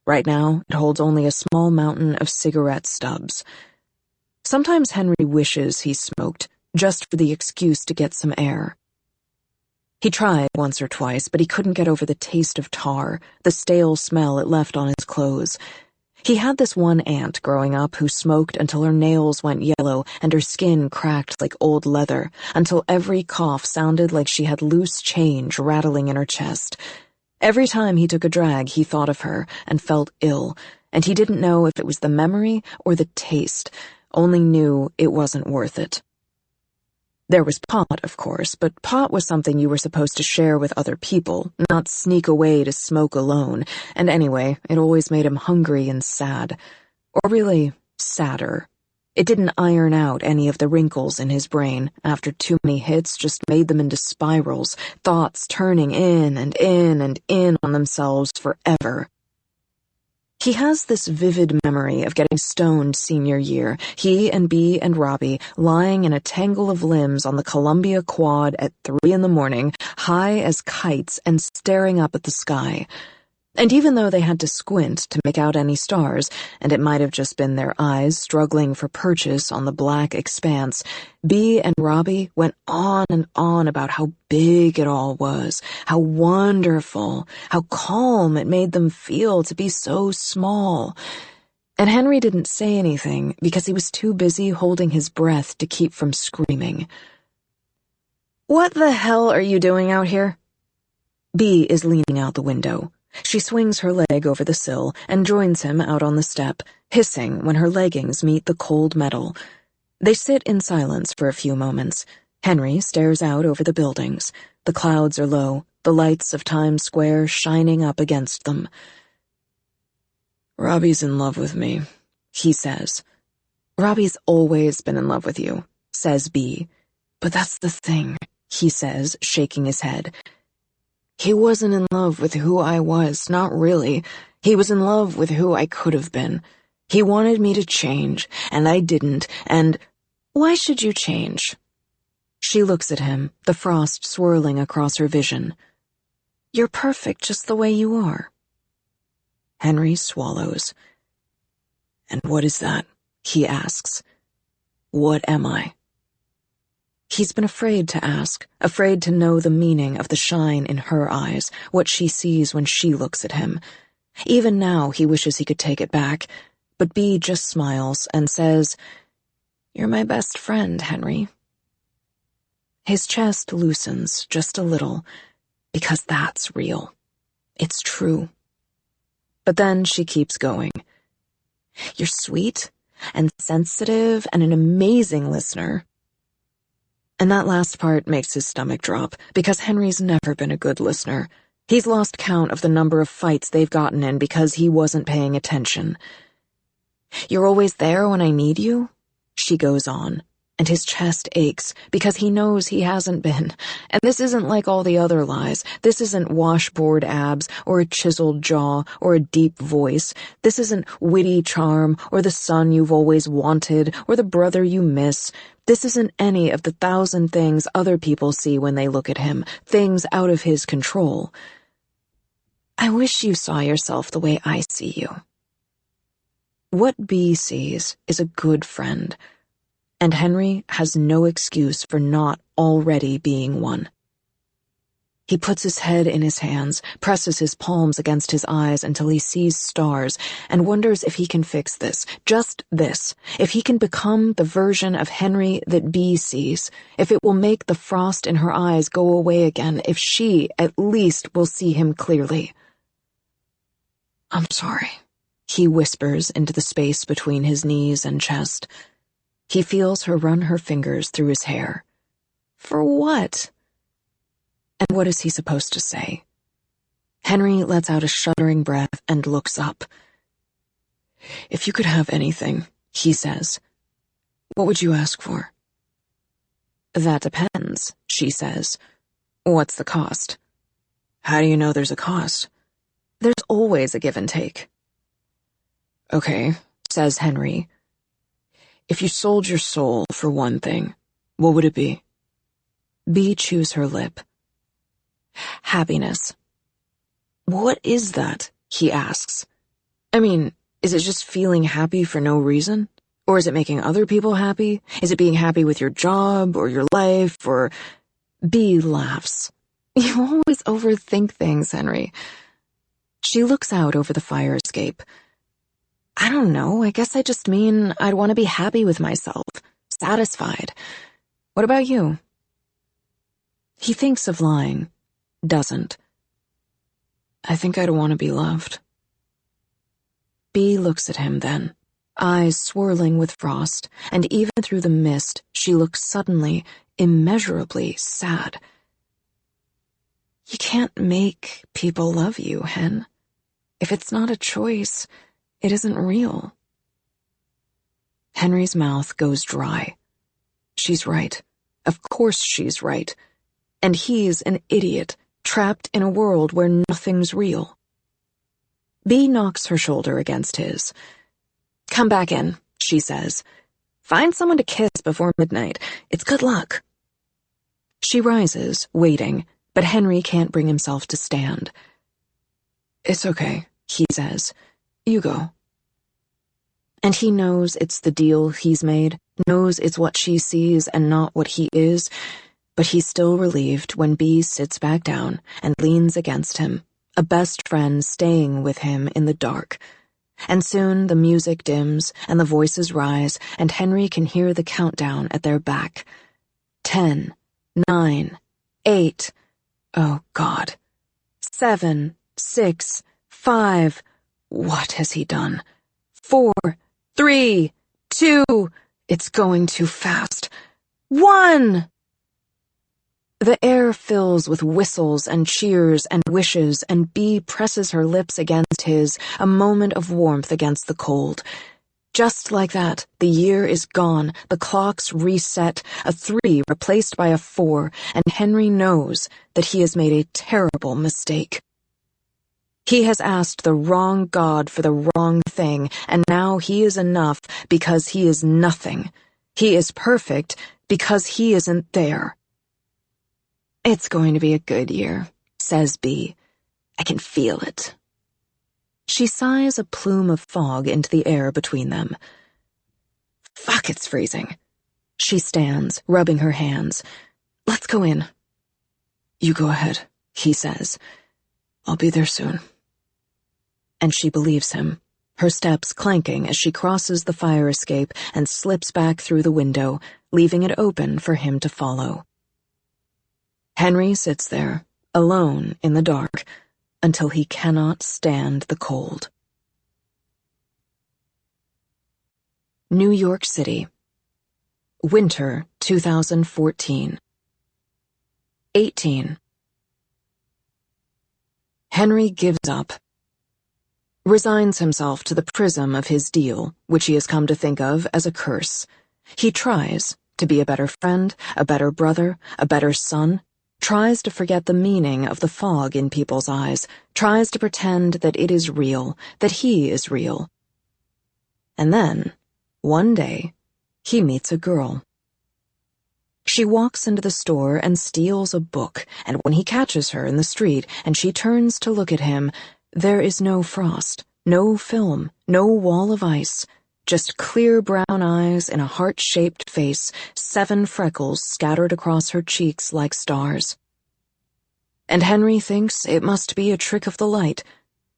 Right now, it holds only a small mountain of cigarette stubs. Sometimes Henry wishes he smoked, just for the excuse to get some air. He tried once or twice, but he couldn't get over the taste of tar, the stale smell it left on his clothes. He had this one aunt growing up who smoked until her nails went yellow and her skin cracked like old leather, until every cough sounded like she had loose change rattling in her chest. Every time he took a drag, he thought of her and felt ill, and he didn't know if it was the memory or the taste, only knew it wasn't worth it. There was pot, of course, but pot was something you were supposed to share with other people, not sneak away to smoke alone, and anyway, it always made him hungry and sad. Or really, sadder. It didn't iron out any of the wrinkles in his brain. After too many hits just made them into spirals, thoughts turning in and in and in on themselves forever. He has this vivid memory of getting stoned senior year, he and Bea and Robbie lying in a tangle of limbs on the Columbia Quad at 3 a.m, high as kites and staring up at the sky. And even though they had to squint to make out any stars, and it might have just been their eyes struggling for purchase on the black expanse, Bea and Robbie went on and on about how big it all was, how wonderful, how calm it made them feel to be so small. And Henry didn't say anything because he was too busy holding his breath to keep from screaming. "What the hell are you doing out here?" Bea is leaning out the window. She swings her leg over the sill and joins him out on the step, hissing when her leggings meet the cold metal. They sit in silence for a few moments. Henry stares out over the buildings. The clouds are low, the lights of Times Square shining up against them. "Robbie's in love with me," he says. "Robbie's always been in love with you," says Bea. "But that's the thing," he says, shaking his head. "He wasn't in love with who I was, not really. He was in love with who I could have been. He wanted me to change, and I didn't, and why should you change? She looks at him, the frost swirling across her vision. You're perfect just the way you are. Henry swallows. And what is that? He asks. What am I? He's been afraid to ask, afraid to know the meaning of the shine in her eyes, what she sees when she looks at him. Even now he wishes he could take it back, but Bea just smiles and says, You're my best friend, Henry. His chest loosens just a little, because that's real. It's true. But then she keeps going. You're sweet and sensitive and an amazing listener. And that last part makes his stomach drop, because Henry's never been a good listener. He's lost count of the number of fights they've gotten in because he wasn't paying attention. You're always there when I need you? She goes on, and his chest aches because he knows he hasn't been. And this isn't like all the other lies. This isn't washboard abs or a chiseled jaw or a deep voice. This isn't witty charm or the son you've always wanted or the brother you miss. This isn't any of the 1,000 things other people see when they look at him, things out of his control. I wish you saw yourself the way I see you. What Bea sees is a good friend, and Henry has no excuse for not already being one. He puts his head in his hands, presses his palms against his eyes until he sees stars, and wonders if he can fix this, just this, if he can become the version of Henry that Bea sees, if it will make the frost in her eyes go away again, if she, at least, will see him clearly. I'm sorry, he whispers into the space between his knees and chest. He feels her run her fingers through his hair. For what? And what is he supposed to say? Henry lets out a shuddering breath and looks up. If you could have anything, he says, what would you ask for? That depends, she says. What's the cost? How do you know there's a cost? There's always a give and take. Okay, says Henry. If you sold your soul for one thing, what would it be? Bea chews her lip. Happiness. What is that? He asks. I mean, is it just feeling happy for no reason? Or is it making other people happy? Is it being happy with your job or your life or... Bea laughs. You always overthink things, Henry. She looks out over the fire escape. I don't know, I guess I just mean I'd want to be happy with myself, satisfied. What about you? He thinks of lying. Doesn't. I think I'd want to be loved. Bea looks at him then, eyes swirling with frost, and even through the mist, she looks suddenly, immeasurably sad. You can't make people love you, Hen. If it's not a choice, it isn't real. Henry's mouth goes dry. She's right. Of course she's right. And he's an idiot, trapped in a world where nothing's real. Bea knocks her shoulder against his. Come back in, she says. Find someone to kiss before midnight. It's good luck. She rises, waiting, but Henry can't bring himself to stand. It's okay, he says. You go. And he knows it's the deal he's made, knows it's what she sees and not what he is, but he's still relieved when Bea sits back down and leans against him, a best friend staying with him in the dark. And soon the music dims and the voices rise, and Henry can hear the countdown at their back. 10, 9, 8, oh God. 7, 6, 5, what has he done? 4, 3, 2, it's going too fast. 1! The air fills with whistles and cheers and wishes, and Bea presses her lips against his, a moment of warmth against the cold. Just like that, the year is gone, the clock's reset, a 3 replaced by a 4, and Henry knows that he has made a terrible mistake. He has asked the wrong God for the wrong thing, and now he is enough because he is nothing. He is perfect because he isn't there. It's going to be a good year, says B. I can feel it. She sighs a plume of fog into the air between them. Fuck, it's freezing. She stands, rubbing her hands. Let's go in. You go ahead, he says. I'll be there soon. And she believes him, her steps clanking as she crosses the fire escape and slips back through the window, leaving it open for him to follow. Henry sits there, alone in the dark, until he cannot stand the cold. New York City. Winter 2014. 18. Henry gives up. Resigns himself to the prism of his deal, which he has come to think of as a curse. He tries to be a better friend, a better brother, a better son, tries to forget the meaning of the fog in people's eyes, tries to pretend that it is real, that he is real. And then, one day, he meets a girl. She walks into the store and steals a book, and when he catches her in the street and she turns to look at him, there is no frost, no film, no wall of ice, just clear brown eyes in a heart-shaped face, 7 freckles scattered across her cheeks like stars. And Henry thinks it must be a trick of the light,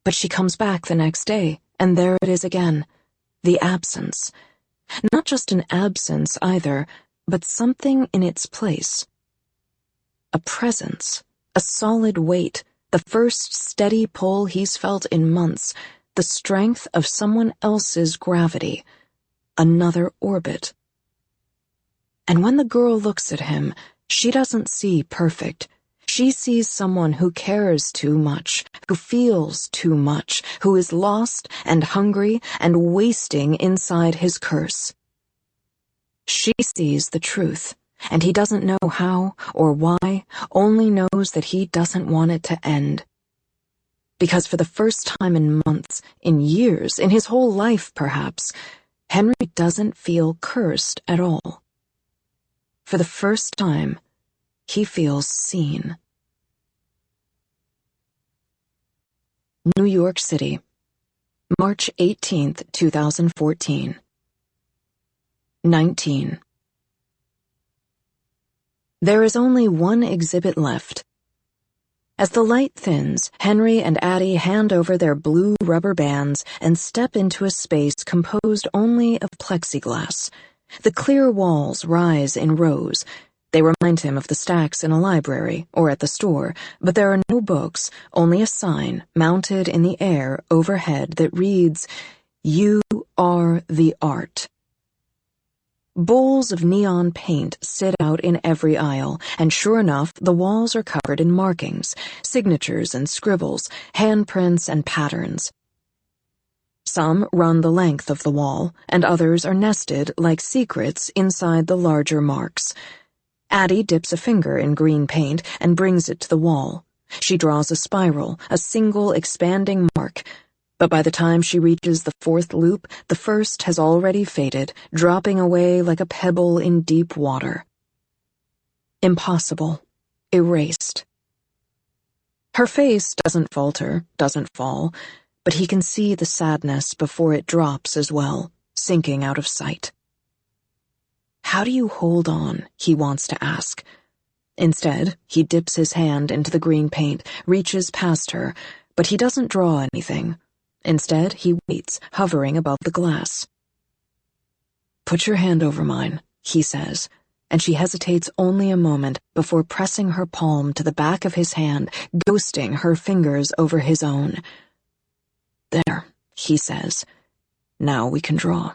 but she comes back the next day, and there it is again, the absence. Not just an absence either, but something in its place. A presence, a solid weight, the first steady pull he's felt in months, the strength of someone else's gravity, another orbit. And when the girl looks at him, she doesn't see perfect. She sees someone who cares too much, who feels too much, who is lost and hungry and wasting inside his curse. She sees the truth, and he doesn't know how or why, only knows that he doesn't want it to end. Because for the first time in months, in years, in his whole life perhaps, Henry doesn't feel cursed at all. For the first time, he feels seen. New York City, March 18th, 2014. 19. There is only one exhibit left. As the light thins, Henry and Addie hand over their blue rubber bands and step into a space composed only of plexiglass. The clear walls rise in rows. They remind him of the stacks in a library or at the store, but there are no books, only a sign mounted in the air overhead that reads, "You are the art." Bowls of neon paint sit out in every aisle, and sure enough, the walls are covered in markings, signatures and scribbles, handprints and patterns. Some run the length of the wall, and others are nested like secrets inside the larger marks. Addie dips a finger in green paint and brings it to the wall. She draws a spiral, a single expanding mark, but by the time she reaches the 4th loop, the first has already faded, dropping away like a pebble in deep water. Impossible. Erased. Her face doesn't falter, doesn't fall, but he can see the sadness before it drops as well, sinking out of sight. How do you hold on, he wants to ask. Instead, he dips his hand into the green paint, reaches past her, but he doesn't draw anything. Instead, he waits, hovering above the glass. "Put your hand over mine," he says, and she hesitates only a moment before pressing her palm to the back of his hand, ghosting her fingers over his own. "There," he says. "Now we can draw."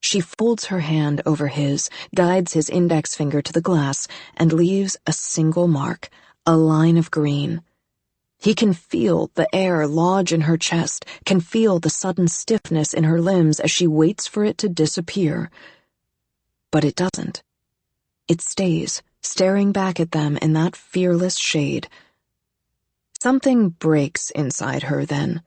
She folds her hand over his, guides his index finger to the glass, and leaves a single mark, a line of green. He can feel the air lodge in her chest, can feel the sudden stiffness in her limbs as she waits for it to disappear. But it doesn't. It stays, staring back at them in that fearless shade. Something breaks inside her then.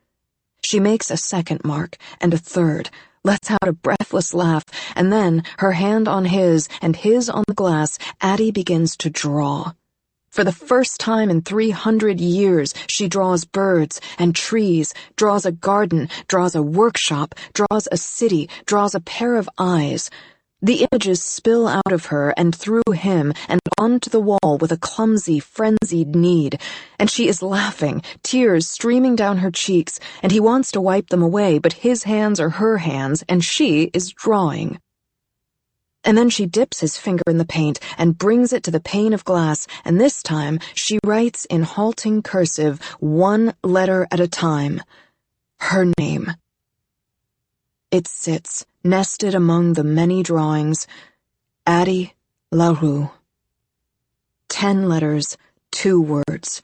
She makes a second mark, and a third, lets out a breathless laugh, and then, her hand on his, and his on the glass, Addie begins to draw. For the first time in 300 years, she draws birds and trees, draws a garden, draws a workshop, draws a city, draws a pair of eyes. The images spill out of her and through him and onto the wall with a clumsy, frenzied need, and she is laughing, tears streaming down her cheeks, and he wants to wipe them away, but his hands are her hands, and she is drawing. And then she dips his finger in the paint and brings it to the pane of glass, and this time she writes in halting cursive, one letter at a time, her name. It sits, nested among the many drawings, Addie LaRue. 10 letters, 2 words.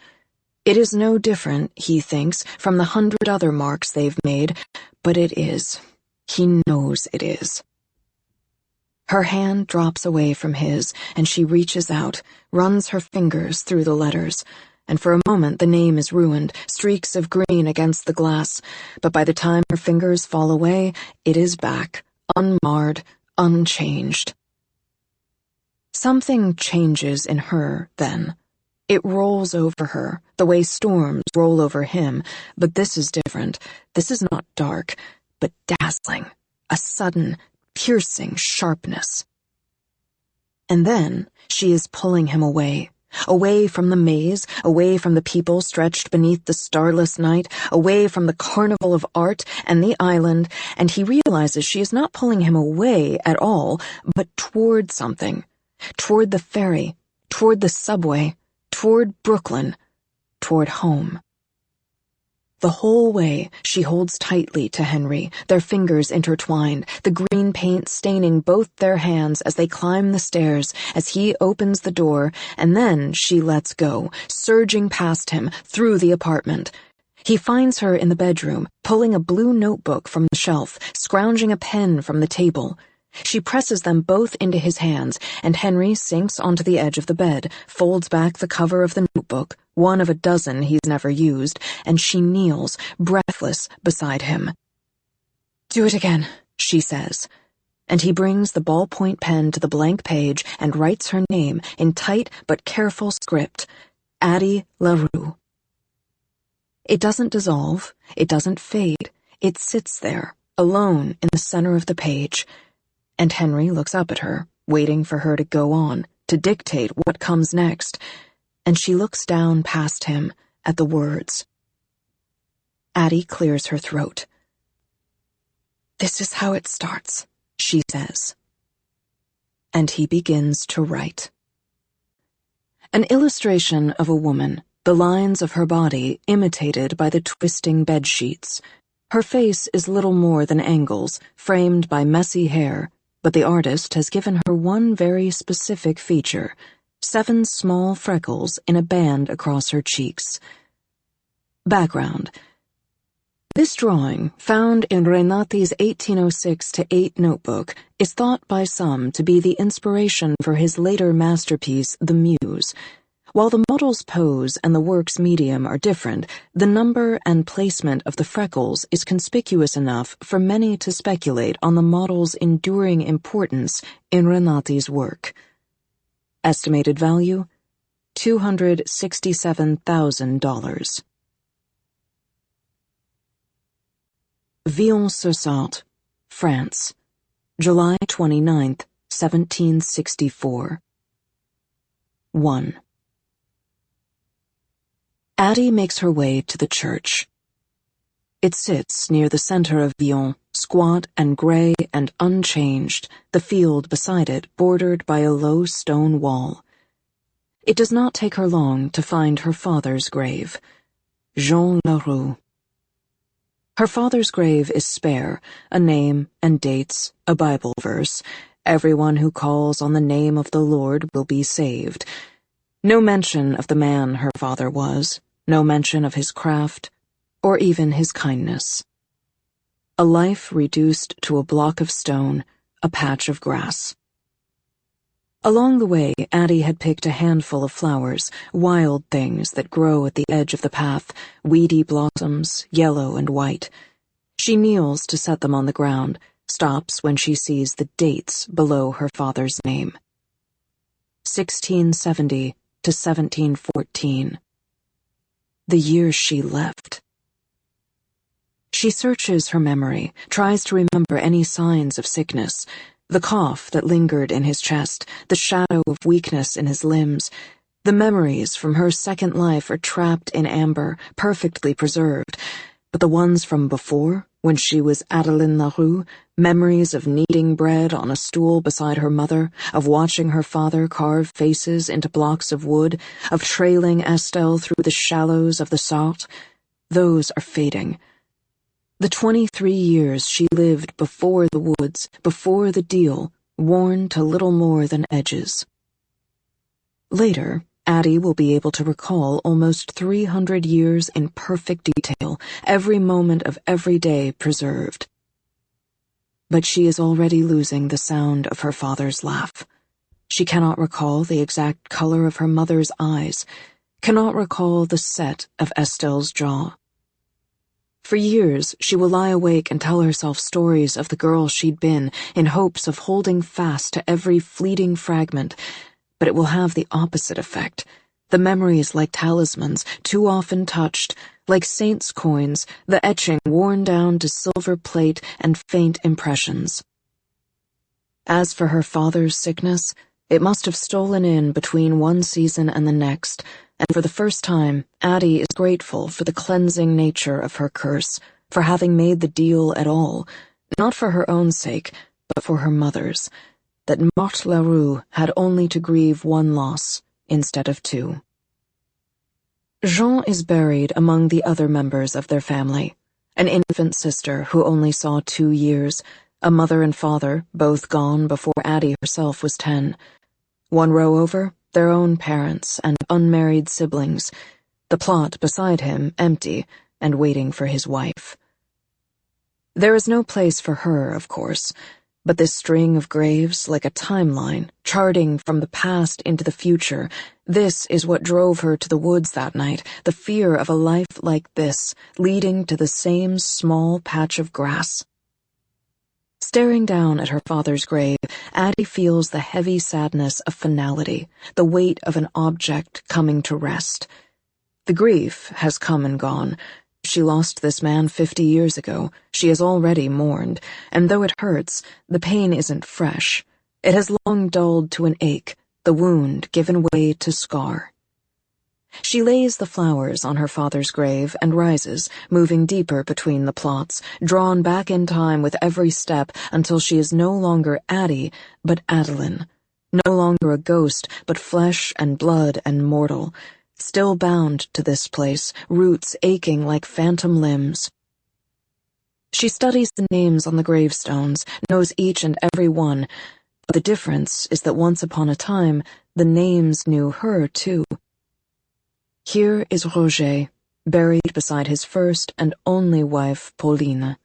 It is no different, he thinks, from the 100 other marks they've made, but it is. He knows it is. Her hand drops away from his, and she reaches out, runs her fingers through the letters, and for a moment the name is ruined, streaks of green against the glass, but by the time her fingers fall away, it is back, unmarred, unchanged. Something changes in her, then. It rolls over her, the way storms roll over him, but this is different. This is not dark, but dazzling, a sudden, piercing sharpness. And then she is pulling him away from the maze, away from the people stretched beneath the starless night, away from the carnival of art and the island, and he realizes she is not pulling him away at all, but toward something, toward the ferry, toward the subway, toward Brooklyn, toward home. The whole way, she holds tightly to Henry, their fingers intertwined, the green paint staining both their hands as they climb the stairs, as he opens the door, and then she lets go, surging past him, through the apartment. He finds her in the bedroom, pulling a blue notebook from the shelf, scrounging a pen from the table. She presses them both into his hands, and Henry sinks onto the edge of the bed, folds back the cover of the notebook, one of a dozen he's never used, and she kneels, breathless, beside him. "Do it again," she says, and he brings the ballpoint pen to the blank page and writes her name in tight but careful script, Addie LaRue. It doesn't dissolve, it doesn't fade, it sits there, alone in the center of the page. And Henry looks up at her, waiting for her to go on, to dictate what comes next, and she looks down past him at the words. Addie clears her throat. "This is how it starts," she says. And he begins to write. An illustration of a woman, the lines of her body imitated by the twisting bedsheets. Her face is little more than angles, framed by messy hair, but the artist has given her one very specific feature, 7 small freckles in a band across her cheeks. Background. This drawing, found in Renati's 1806-8 notebook, is thought by some to be the inspiration for his later masterpiece, The Muse. While the model's pose and the work's medium are different, the number and placement of the freckles is conspicuous enough for many to speculate on the model's enduring importance in Renati's work. Estimated value, $267,000. Villons-sur-Sarthe, France, July 29, 1764. 1. Addie makes her way to the church. It sits near the center of Villons, squat and gray and unchanged, the field beside it bordered by a low stone wall. It does not take her long to find her father's grave, Jean LaRue. Her father's grave is spare, a name and dates, a Bible verse, everyone who calls on the name of the Lord will be saved. No mention of the man her father was, no mention of his craft, or even his kindness. A life reduced to a block of stone, a patch of grass. Along the way, Addie had picked a handful of flowers, wild things that grow at the edge of the path, weedy blossoms, yellow and white. She kneels to set them on the ground, stops when she sees the dates below her father's name. 1670 to 1714. The year she left. She searches her memory, tries to remember any signs of sickness, the cough that lingered in his chest, the shadow of weakness in his limbs. The memories from her second life are trapped in amber, perfectly preserved, but the ones from before, when she was Adeline Larue, memories of kneading bread on a stool beside her mother, of watching her father carve faces into blocks of wood, of trailing Estelle through the shallows of the Sarthe, those are fading. The 23 years she lived before the woods, before the deal, worn to little more than edges. Later, Addie will be able to recall almost 300 years in perfect detail, every moment of every day preserved. But she is already losing the sound of her father's laugh. She cannot recall the exact color of her mother's eyes, cannot recall the set of Estelle's jaw. For years, she will lie awake and tell herself stories of the girl she'd been, in hopes of holding fast to every fleeting fragment, but it will have the opposite effect. The memories like talismans, too often touched, like saints' coins, the etching worn down to silver plate and faint impressions. As for her father's sickness, it must have stolen in between one season and the next, and for the first time, Addie is grateful for the cleansing nature of her curse, for having made the deal at all, not for her own sake, but for her mother's, that Marthe Larue had only to grieve one loss instead of two. Jean is buried among the other members of their family, an infant sister who only saw 2 years, a mother and father, both gone before Addie herself was 10. One row over, their own parents and unmarried siblings, the plot beside him empty and waiting for his wife. There is no place for her, of course, but this string of graves, like a timeline, charting from the past into the future, this is what drove her to the woods that night, the fear of a life like this, leading to the same small patch of grass. Staring down at her father's grave, Addie feels the heavy sadness of finality, the weight of an object coming to rest. The grief has come and gone. She lost this man 50 years ago. She has already mourned, and though it hurts, the pain isn't fresh. It has long dulled to an ache, the wound given way to scar. She lays the flowers on her father's grave and rises, moving deeper between the plots, drawn back in time with every step until she is no longer Addie, but Adeline, no longer a ghost, but flesh and blood and mortal, still bound to this place, roots aching like phantom limbs. She studies the names on the gravestones, knows each and every one, but the difference is that once upon a time, the names knew her too. Here is Roger, buried beside his first and only wife, Pauline.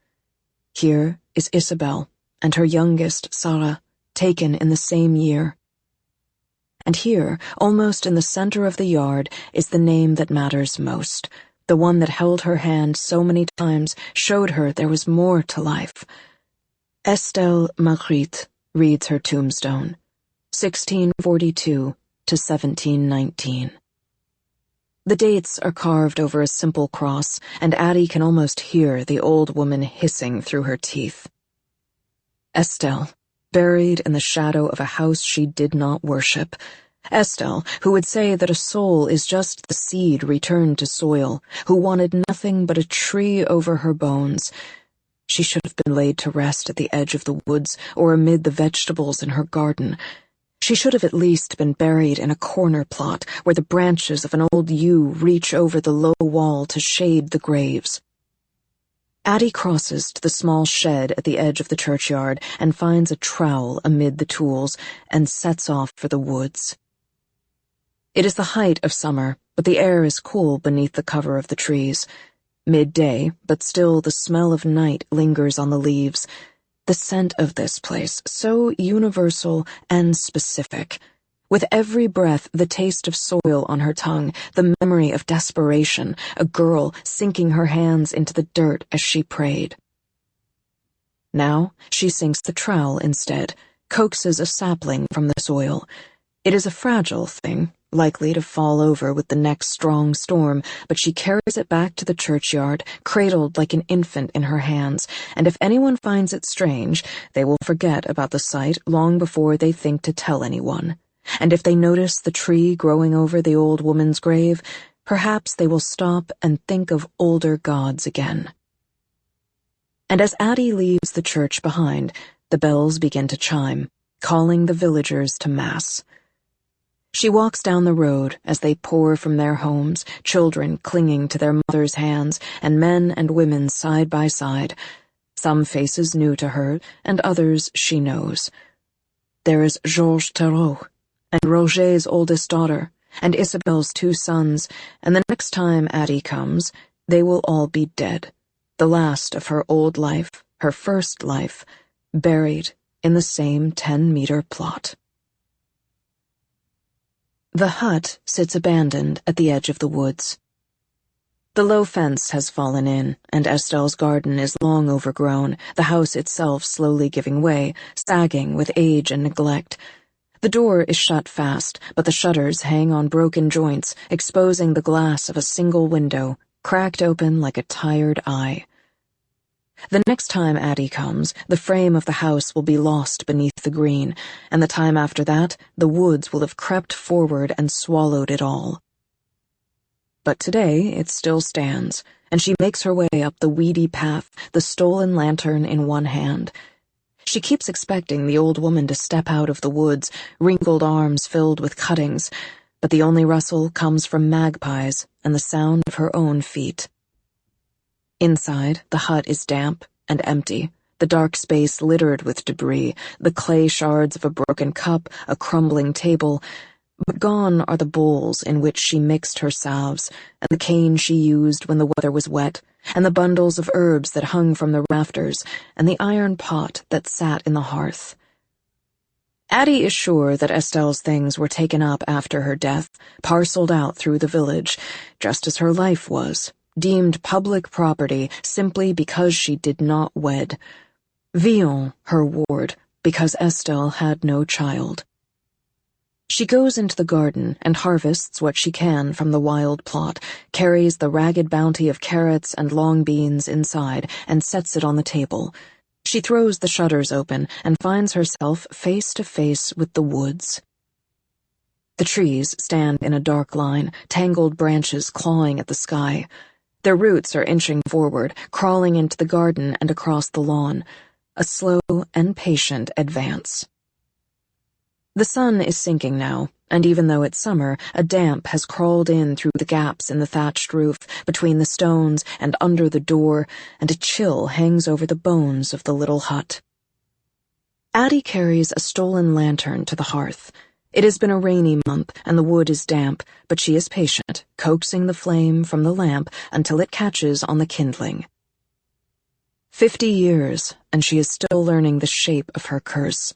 Here is Isabelle, and her youngest, Sarah, taken in the same year. And here, almost in the center of the yard, is the name that matters most, the one that held her hand so many times, showed her there was more to life. Estelle Marguerite reads her tombstone, 1642 to 1719. The dates are carved over a simple cross, and Addie can almost hear the old woman hissing through her teeth. Estelle, buried in the shadow of a house she did not worship. Estelle, who would say that a soul is just the seed returned to soil, who wanted nothing but a tree over her bones. She should have been laid to rest at the edge of the woods or amid the vegetables in her garden. She should have at least been buried in a corner plot where the branches of an old yew reach over the low wall to shade the graves. Addie crosses to the small shed at the edge of the churchyard and finds a trowel amid the tools and sets off for the woods. It is the height of summer, but the air is cool beneath the cover of the trees. Midday, but still the smell of night lingers on the leaves. The scent of this place, so universal and specific. With every breath, the taste of soil on her tongue, the memory of desperation, a girl sinking her hands into the dirt as she prayed. Now she sinks the trowel instead, coaxes a sapling from the soil. It is a fragile thing, likely to fall over with the next strong storm, but she carries it back to the churchyard, cradled like an infant in her hands, and if anyone finds it strange, they will forget about the sight long before they think to tell anyone. And if they notice the tree growing over the old woman's grave, perhaps they will stop and think of older gods again. And as Addie leaves the church behind, the bells begin to chime, calling the villagers to Mass. She walks down the road as they pour from their homes, children clinging to their mothers' hands, and men and women side by side, some faces new to her, and others she knows. There is Georges Tarot, and Roger's oldest daughter, and Isabelle's 2 sons, and the next time Addie comes, they will all be dead, the last of her old life, her first life, buried in the same 10-meter plot. The hut sits abandoned at the edge of the woods. The low fence has fallen in, and Estelle's garden is long overgrown, the house itself slowly giving way, sagging with age and neglect. The door is shut fast, but the shutters hang on broken joints, exposing the glass of a single window, cracked open like a tired eye. The next time Addie comes, the frame of the house will be lost beneath the green, and the time after that, the woods will have crept forward and swallowed it all. But today it still stands, and she makes her way up the weedy path, the stolen lantern in one hand. She keeps expecting the old woman to step out of the woods, wrinkled arms filled with cuttings, but the only rustle comes from magpies and the sound of her own feet. Inside, the hut is damp and empty, the dark space littered with debris, the clay shards of a broken cup, a crumbling table, but gone are the bowls in which she mixed her salves, and the cane she used when the weather was wet, and the bundles of herbs that hung from the rafters, and the iron pot that sat in the hearth. Addie is sure that Estelle's things were taken up after her death, parceled out through the village, just as her life was, deemed public property simply because she did not wed. Villon, her ward, because Estelle had no child. She goes into the garden and harvests what she can from the wild plot, carries the ragged bounty of carrots and long beans inside, and sets it on the table. She throws the shutters open and finds herself face to face with the woods. The trees stand in a dark line, tangled branches clawing at the sky. Their roots are inching forward, crawling into the garden and across the lawn. A slow and patient advance. The sun is sinking now, and even though it's summer, a damp has crawled in through the gaps in the thatched roof, between the stones and under the door, and a chill hangs over the bones of the little hut. Addie carries a stolen lantern to the hearth. It has been a rainy month, and the wood is damp, but she is patient, coaxing the flame from the lamp until it catches on the kindling. 50 years, and she is still learning the shape of her curse.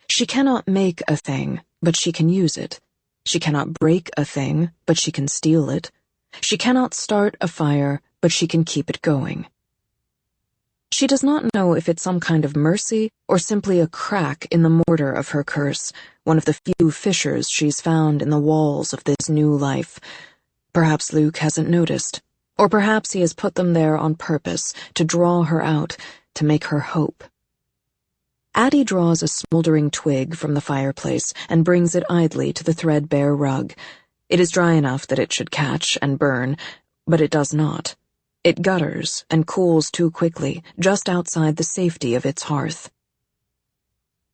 She cannot make a thing, but she can use it. She cannot break a thing, but she can steal it. She cannot start a fire, but she can keep it going. She does not know if it's some kind of mercy or simply a crack in the mortar of her curse, one of the few fissures she's found in the walls of this new life. Perhaps Luke hasn't noticed, or perhaps he has put them there on purpose, to draw her out, to make her hope. Addie draws a smoldering twig from the fireplace and brings it idly to the threadbare rug. It is dry enough that it should catch and burn, but it does not. It gutters and cools too quickly, just outside the safety of its hearth.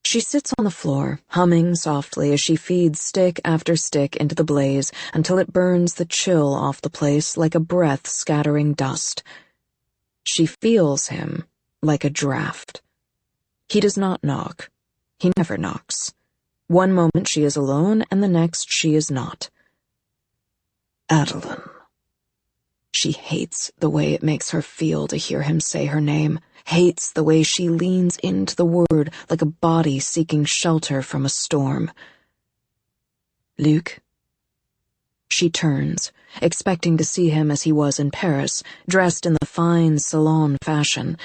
She sits on the floor, humming softly as she feeds stick after stick into the blaze until it burns the chill off the place like a breath scattering dust. She feels him like a draft. He does not knock. He never knocks. One moment she is alone, and the next she is not. Adeline. She hates the way it makes her feel to hear him say her name, hates the way she leans into the word like a body seeking shelter from a storm. Luc? She turns, expecting to see him as he was in Paris, dressed in the fine salon fashion,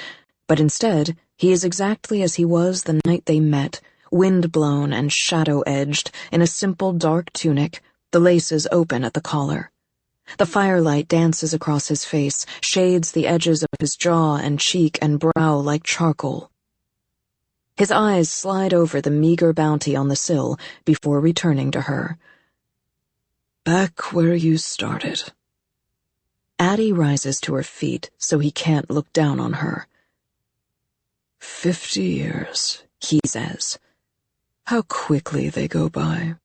but instead he is exactly as he was the night they met, wind-blown and shadow-edged, in a simple dark tunic, the laces open at the collar. The firelight dances across his face, shades the edges of his jaw and cheek and brow like charcoal. His eyes slide over the meager bounty on the sill before returning to her. Back where you started. Addie rises to her feet so he can't look down on her. 50 years, he says. How quickly they go by.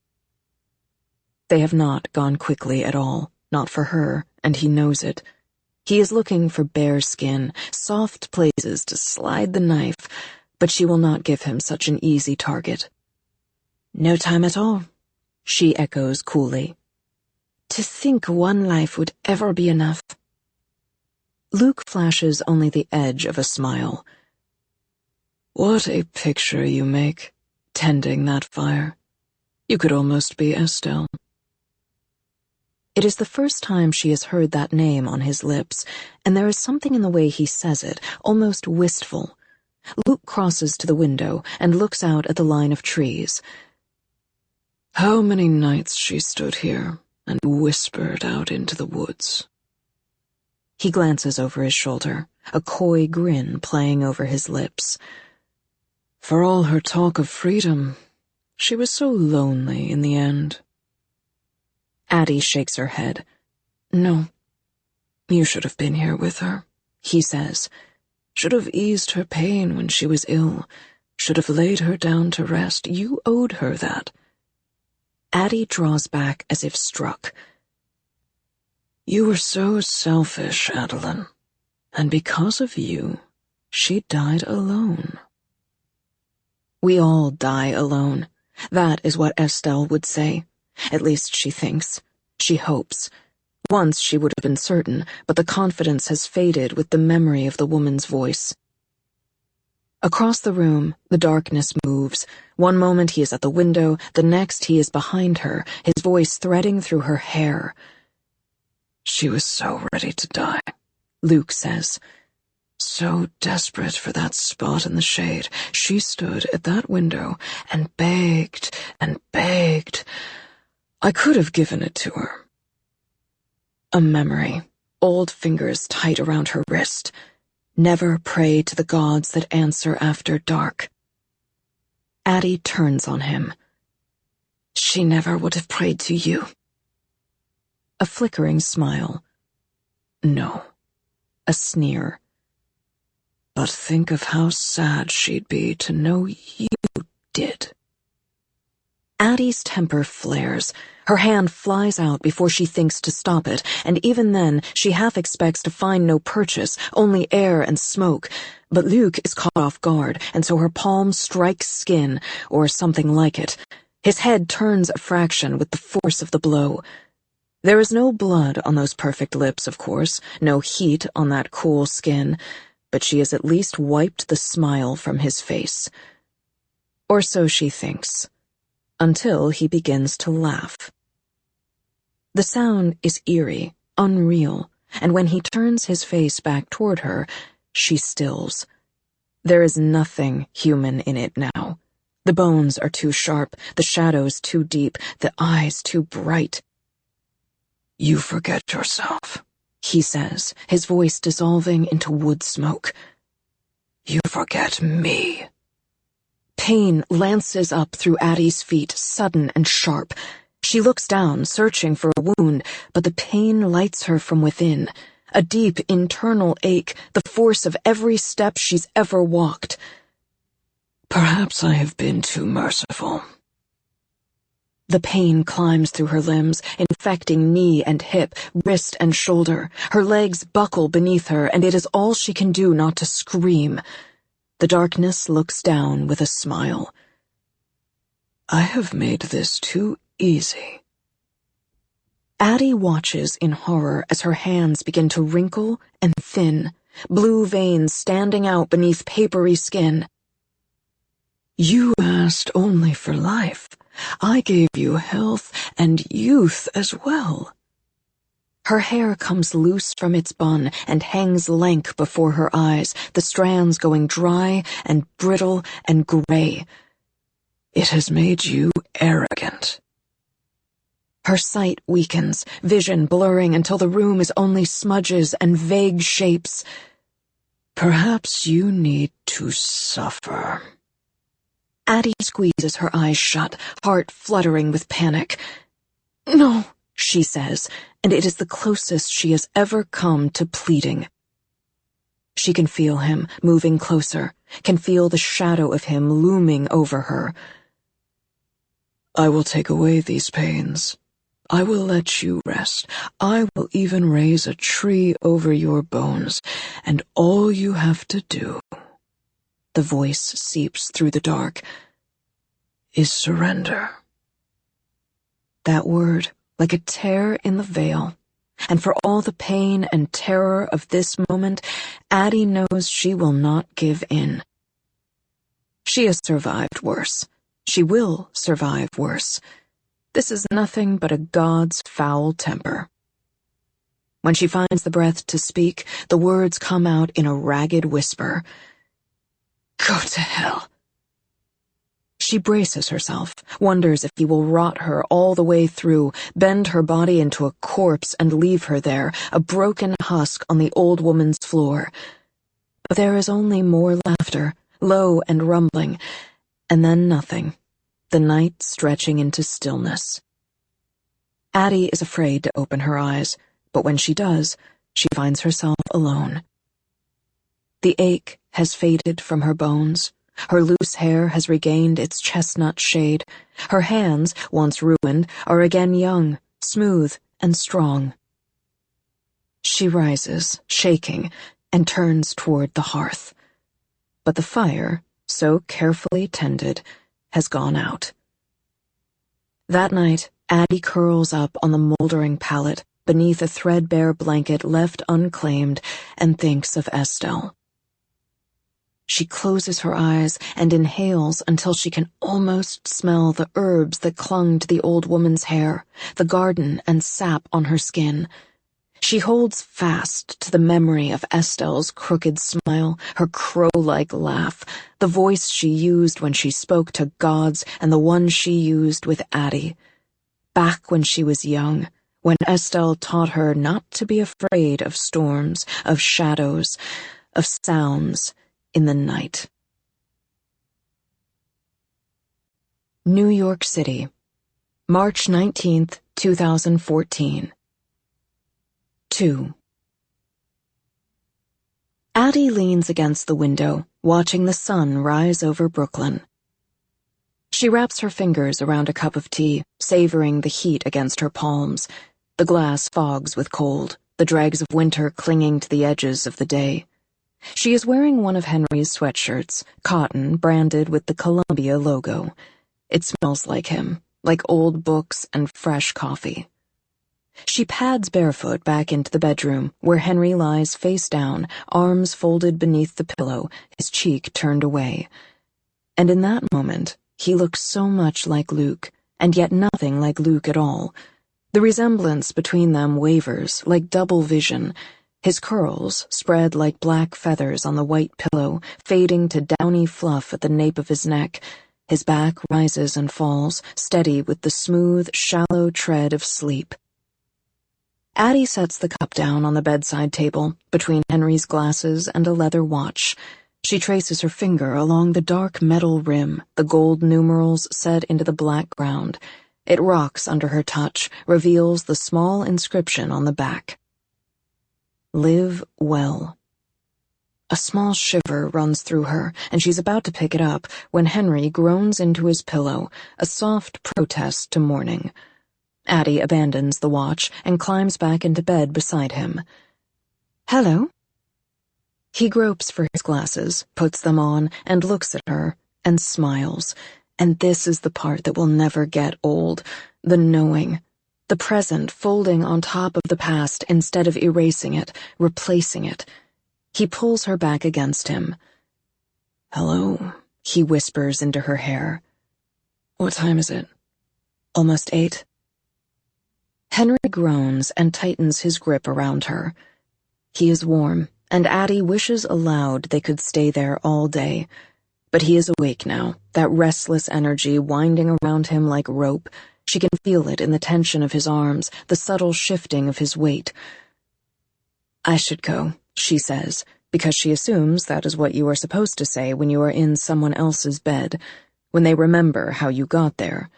They have not gone quickly at all, not for her, and he knows it. He is looking for bare skin, soft places to slide the knife, but she will not give him such an easy target. No time at all, she echoes coolly. To think one life would ever be enough. Luc flashes only the edge of a smile. What a picture you make, tending that fire. You could almost be Estelle. It is the first time she has heard that name on his lips, and there is something in the way he says it, almost wistful. Luc crosses to the window and looks out at the line of trees. How many nights she stood here and whispered out into the woods. He glances over his shoulder, a coy grin playing over his lips. For all her talk of freedom, she was so lonely in the end. Addie shakes her head. No, you should have been here with her, he says. Should have eased her pain when she was ill, should have laid her down to rest. You owed her that. Addie draws back as if struck. You were so selfish, Adeline, and because of you, she died alone. We all die alone. That is what Estelle would say. At least she thinks. She hopes. Once she would have been certain, but the confidence has faded with the memory of the woman's voice. Across the room, the darkness moves. One moment he is at the window, the next he is behind her, his voice threading through her hair. She was so ready to die, Luc says. So desperate for that spot in the shade, she stood at that window and begged and begged. I could have given it to her. A memory, old fingers tight around her wrist. Never pray to the gods that answer after dark. Addie turns on him. She never would have prayed to you. A flickering smile. No. A sneer. But think of how sad she'd be to know you did. Addie's temper flares. Her hand flies out before she thinks to stop it, and even then she half expects to find no purchase, only air and smoke. But Luc is caught off guard, and so her palm strikes skin, or something like it. His head turns a fraction with the force of the blow. There is no blood on those perfect lips, of course, no heat on that cool skin, but she has at least wiped the smile from his face. Or so she thinks. Until he begins to laugh. The sound is eerie, unreal, and when he turns his face back toward her, she stills. There is nothing human in it now. The bones are too sharp, the shadows too deep, the eyes too bright. You forget yourself, he says, his voice dissolving into wood smoke. You forget me. Pain lances up through Addie's feet, sudden and sharp. She looks down, searching for a wound, but the pain lights her from within. A deep internal ache, the force of every step she's ever walked. Perhaps I have been too merciful. The pain climbs through her limbs, infecting knee and hip, wrist and shoulder. Her legs buckle beneath her, and it is all she can do not to scream. The darkness looks down with a smile. I have made this too easy. Addie watches in horror as her hands begin to wrinkle and thin, blue veins standing out beneath papery skin. You asked only for life. I gave you health and youth as well. Her hair comes loose from its bun and hangs lank before her eyes, the strands going dry and brittle and gray. It has made you arrogant. Her sight weakens, vision blurring until the room is only smudges and vague shapes. Perhaps you need to suffer. Addie squeezes her eyes shut, heart fluttering with panic. No, she says, and it is the closest she has ever come to pleading. She can feel him moving closer, can feel the shadow of him looming over her. I will take away these pains. I will let you rest. I will even raise a tree over your bones, and all you have to do, the voice seeps through the dark, is surrender. That word, like a tear in the veil, and for all the pain and terror of this moment, Addie knows she will not give in. She has survived worse. She will survive worse. This is nothing but a god's foul temper. When she finds the breath to speak, the words come out in a ragged whisper. Go to hell. She braces herself, wonders if he will rot her all the way through, bend her body into a corpse and leave her there, a broken husk on the old woman's floor. But there is only more laughter, low and rumbling, and then nothing. The night stretching into stillness. Addie is afraid to open her eyes, but when she does, she finds herself alone. The ache has faded from her bones. Her loose hair has regained its chestnut shade. Her hands, once ruined, are again young, smooth, and strong. She rises, shaking, and turns toward the hearth. But the fire, so carefully tended, has gone out. That night, Addie curls up on the moldering pallet beneath a threadbare blanket left unclaimed and thinks of Estelle. She closes her eyes and inhales until she can almost smell the herbs that clung to the old woman's hair, the garden and sap on her skin. She holds fast to the memory of Estelle's crooked smile, her crow-like laugh, the voice she used when she spoke to gods and the one she used with Addie. Back when she was young, when Estelle taught her not to be afraid of storms, of shadows, of sounds in the night. New York City, March 19th, 2014. 2. Addie leans against the window, watching the sun rise over Brooklyn. She wraps her fingers around a cup of tea, savoring the heat against her palms. The glass fogs with cold, the dregs of winter clinging to the edges of the day. She is wearing one of Henry's sweatshirts, cotton branded with the Columbia logo. It smells like him, like old books and fresh coffee. She pads barefoot back into the bedroom, where Henry lies face down, arms folded beneath the pillow, his cheek turned away. And in that moment, he looks so much like Luke, and yet nothing like Luke at all. The resemblance between them wavers, like double vision, his curls spread like black feathers on the white pillow, fading to downy fluff at the nape of his neck. His back rises and falls, steady with the smooth, shallow tread of sleep. Addie sets the cup down on the bedside table, between Henry's glasses and a leather watch. She traces her finger along the dark metal rim, the gold numerals set into the black ground. It rocks under her touch, reveals the small inscription on the back. Live well. A small shiver runs through her, and she's about to pick it up when Henry groans into his pillow, a soft protest to morning. Addie abandons the watch and climbs back into bed beside him. Hello? He gropes for his glasses, puts them on, and looks at her, and smiles. And this is the part that will never get old, the knowing. the present folding on top of the past instead of erasing it, replacing it. He pulls her back against him. "Hello," he whispers into her hair. "What time is it?" "Almost 8. Henry groans and tightens his grip around her. He is warm, and Addie wishes aloud they could stay there all day. But he is awake now, that restless energy winding around him like rope. She can feel it in the tension of his arms, the subtle shifting of his weight. "I should go," she says, because she assumes that is what you are supposed to say when you are in someone else's bed, when they remember how you got there.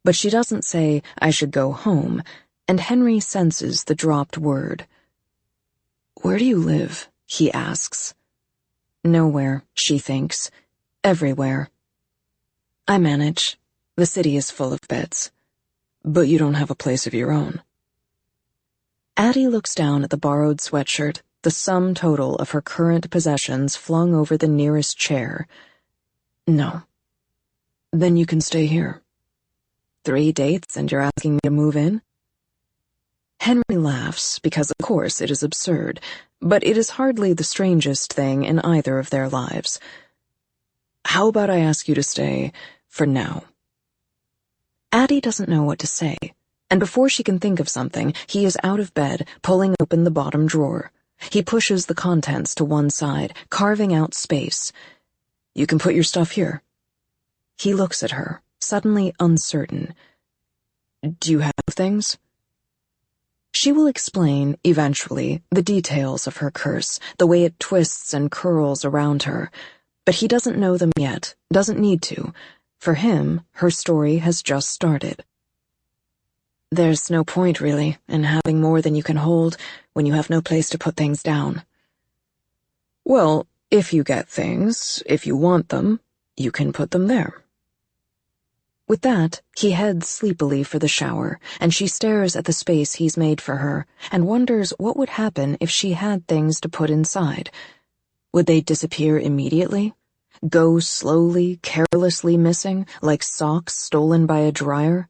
But she doesn't say, "I should go home," and Henry senses the dropped word. "Where do you live?" he asks. Nowhere, she thinks. Everywhere. "I manage. The city is full of beds." "But you don't have a place of your own." Addie looks down at the borrowed sweatshirt, the sum total of her current possessions flung over the nearest chair. "No." "Then you can stay here." 3 dates and you're asking me to move in?" Henry laughs, because of course it is absurd, but it is hardly the strangest thing in either of their lives. "How about I ask you to stay for now?" Addie doesn't know what to say, and before she can think of something, he is out of bed, pulling open the bottom drawer. He pushes the contents to one side, carving out space. "You can put your stuff here." He looks at her, suddenly uncertain. "Do you have things?" She will explain, eventually, the details of her curse, the way it twists and curls around her. But he doesn't know them yet, doesn't need to. For him, her story has just started. "There's no point, really, in having more than you can hold when you have no place to put things down." "Well, if you get things, if you want them, you can put them there." With that, he heads sleepily for the shower, and she stares at the space he's made for her, and wonders what would happen if she had things to put inside. Would they disappear immediately? Go slowly, carelessly missing, like socks stolen by a dryer?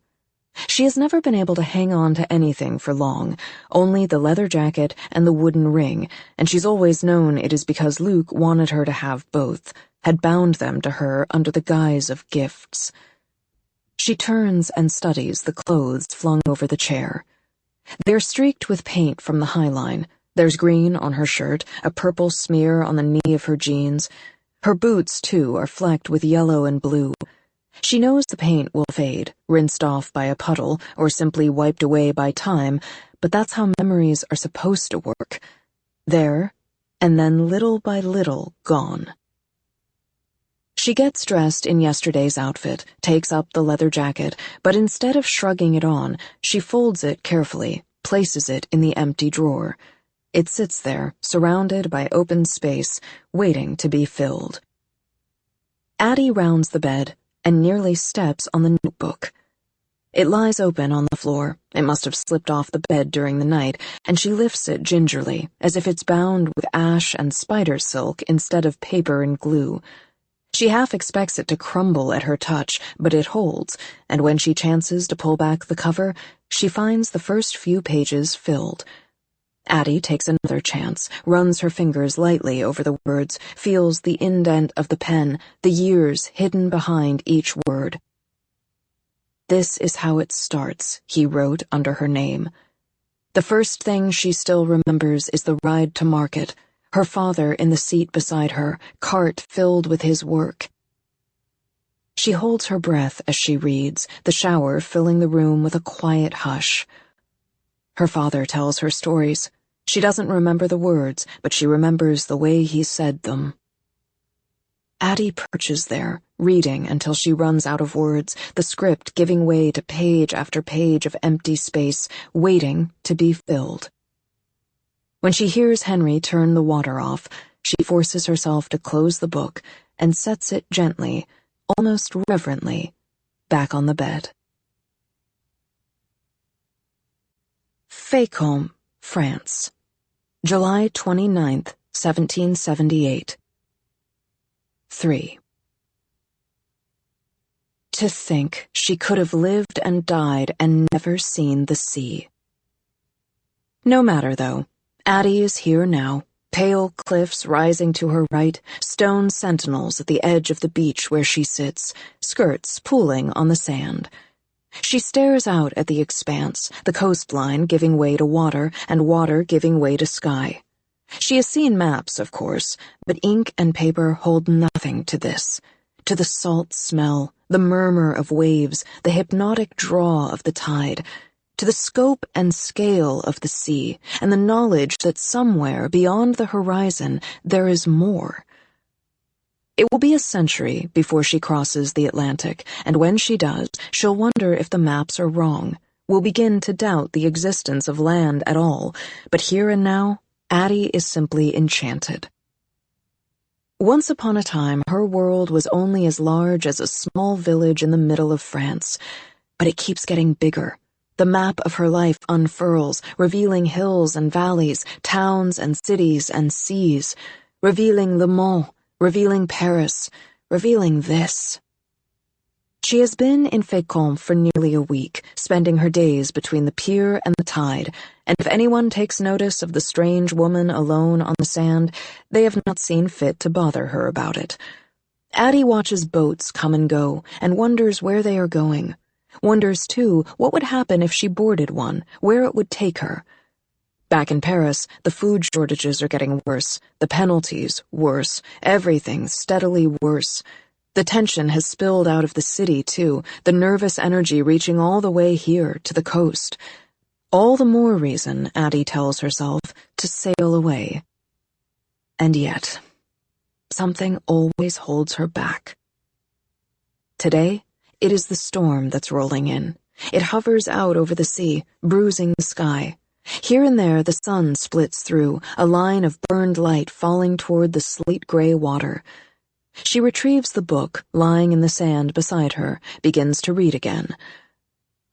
She has never been able to hang on to anything for long, only the leather jacket and the wooden ring, and she's always known it is because Luke wanted her to have both, had bound them to her under the guise of gifts. She turns and studies the clothes flung over the chair. They're streaked with paint from the highline. There's green on her shirt, a purple smear on the knee of her jeans. Her boots, too, are flecked with yellow and blue. She knows the paint will fade, rinsed off by a puddle, or simply wiped away by time, but that's how memories are supposed to work. There, and then little by little gone. She gets dressed in yesterday's outfit, takes up the leather jacket, but instead of shrugging it on, she folds it carefully, places it in the empty drawer. It sits there, surrounded by open space, waiting to be filled. Addie rounds the bed and nearly steps on the notebook. It lies open on the floor. It must have slipped off the bed during the night, and she lifts it gingerly, as if it's bound with ash and spider silk instead of paper and glue. She half expects it to crumble at her touch, but it holds, and when she chances to pull back the cover, she finds the first few pages filled. Addie takes another chance, runs her fingers lightly over the words, feels the indent of the pen, the years hidden behind each word. "This is how it starts," he wrote under her name. The first thing she still remembers is the ride to market, her father in the seat beside her, cart filled with his work. She holds her breath as she reads, the shower filling the room with a quiet hush. Her father tells her stories. She doesn't remember the words, but she remembers the way he said them. Addie perches there, reading until she runs out of words, the script giving way to page after page of empty space, waiting to be filled. When she hears Henry turn the water off, she forces herself to close the book and sets it gently, almost reverently, back on the bed. Fécamp, France, July 29th, 1778. 3. To think she could have lived and died and never seen the sea. No matter, though. Addie is here now. Pale cliffs rising to her right, stone sentinels at the edge of the beach where she sits, skirts pooling on the sand. She stares out at the expanse, the coastline giving way to water, and water giving way to sky. She has seen maps, of course, but ink and paper hold nothing to this, to the salt smell, the murmur of waves, the hypnotic draw of the tide, to the scope and scale of the sea, and the knowledge that somewhere beyond the horizon there is more. It will be a century before she crosses the Atlantic, and when she does, she'll wonder if the maps are wrong, will begin to doubt the existence of land at all, but here and now, Addie is simply enchanted. Once upon a time, her world was only as large as a small village in the middle of France, but it keeps getting bigger. The map of her life unfurls, revealing hills and valleys, towns and cities and seas, revealing Le Mans, revealing Paris, revealing this. She has been in Fécamp for nearly a week, spending her days between the pier and the tide, and if anyone takes notice of the strange woman alone on the sand, they have not seen fit to bother her about it. Addie watches boats come and go, and wonders where they are going. Wonders, too, what would happen if she boarded one, where it would take her. Back in Paris, the food shortages are getting worse, the penalties worse, everything steadily worse. The tension has spilled out of the city, too, the nervous energy reaching all the way here to the coast. All the more reason, Addie tells herself, to sail away. And yet, something always holds her back. Today, it is the storm that's rolling in. It hovers out over the sea, bruising the sky. Here and there the sun splits through, a line of burned light falling toward the slate-gray water. She retrieves the book lying in the sand beside her, begins to read again.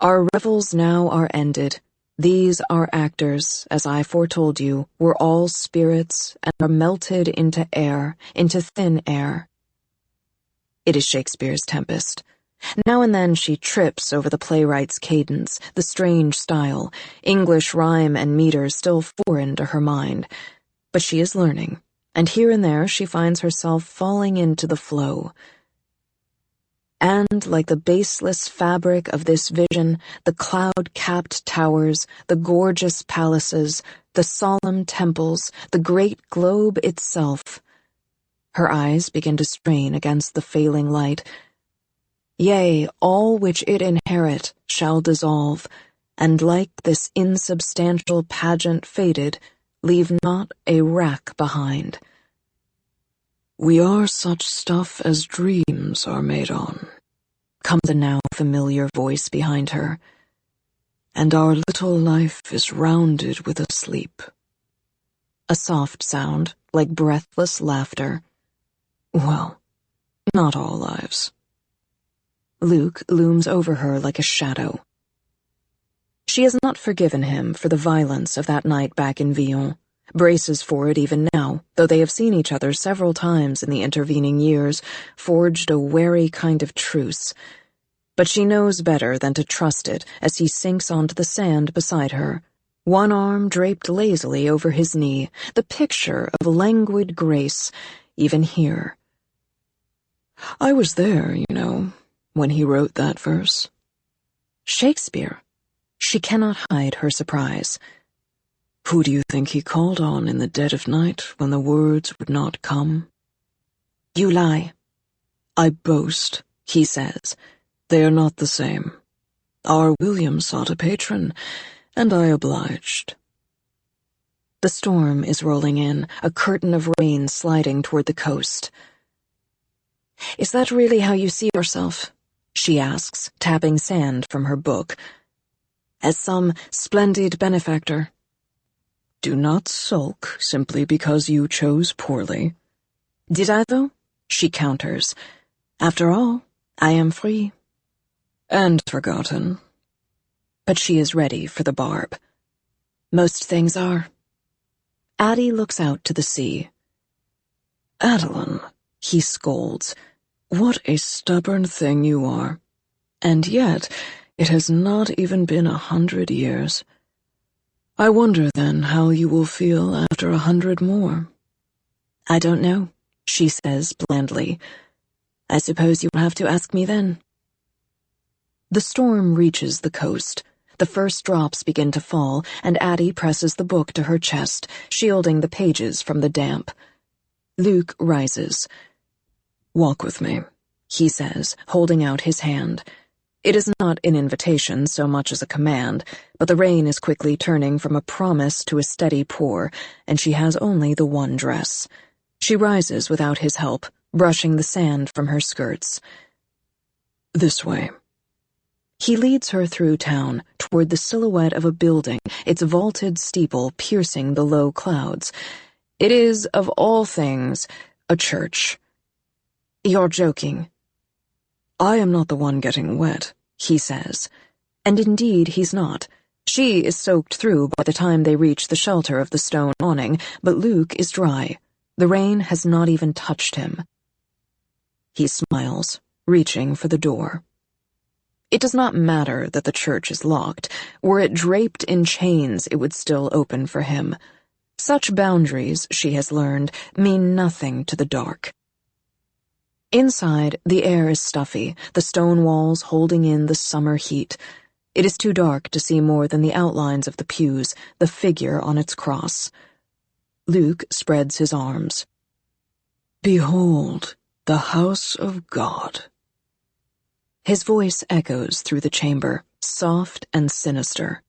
Our revels now are ended. These our actors, as I foretold you, were all spirits and are melted into air, into thin air. It is Shakespeare's Tempest. Now and then she trips over the playwright's cadence, the strange style, English rhyme and meter still foreign to her mind. But she is learning, and here and there she finds herself falling into the flow. And, like the baseless fabric of this vision, the cloud-capped towers, the gorgeous palaces, the solemn temples, the great globe itself. Her eyes begin to strain against the failing light. Yea, all which it inherit shall dissolve, and like this insubstantial pageant faded, leave not a rack behind. We are such stuff as dreams are made on, comes the now familiar voice behind her, and our little life is rounded with a sleep. A soft sound, like breathless laughter. Well, not all lives. Luke looms over her like a shadow. She has not forgiven him for the violence of that night back in Villon, braces for it even now, though they have seen each other several times in the intervening years, forged a wary kind of truce. But she knows better than to trust it as he sinks onto the sand beside her, one arm draped lazily over his knee, the picture of languid grace, even here. I was there, you know, when he wrote that verse. Shakespeare. She cannot hide her surprise. Who do you think he called on in the dead of night when the words would not come? You lie. I boast, he says. They are not the same. Our William sought a patron, and I obliged. The storm is rolling in, a curtain of rain sliding toward the coast. Is that really how you see yourself? She asks, tapping sand from her book. As some splendid benefactor. Do not sulk simply because you chose poorly. Did I, though? She counters. After all, I am free. And forgotten. But she is ready for the barb. Most things are. Addie looks out to the sea. Adeline, he scolds, what a stubborn thing you are. And yet, it has not even been 100 years. I wonder, then, how you will feel after 100 more. I don't know, she says blandly. I suppose you'll have to ask me then. The storm reaches the coast. The first drops begin to fall, and Addie presses the book to her chest, shielding the pages from the damp. Luke rises. Walk with me, he says, holding out his hand. It is not an invitation so much as a command, but the rain is quickly turning from a promise to a steady pour, and she has only the one dress. She rises without his help, brushing the sand from her skirts. This way. He leads her through town, toward the silhouette of a building, its vaulted steeple piercing the low clouds. It is, of all things, a church. You're joking. I am not the one getting wet, he says. And indeed he's not. She is soaked through by the time they reach the shelter of the stone awning, but Luke is dry. The rain has not even touched him. He smiles, reaching for the door. It does not matter that the church is locked. Were it draped in chains, it would still open for him. Such boundaries, she has learned, mean nothing to the dark. Inside, the air is stuffy, the stone walls holding in the summer heat. It is too dark to see more than the outlines of the pews, the figure on its cross. Luke spreads his arms. Behold, the house of God. His voice echoes through the chamber, soft and sinister.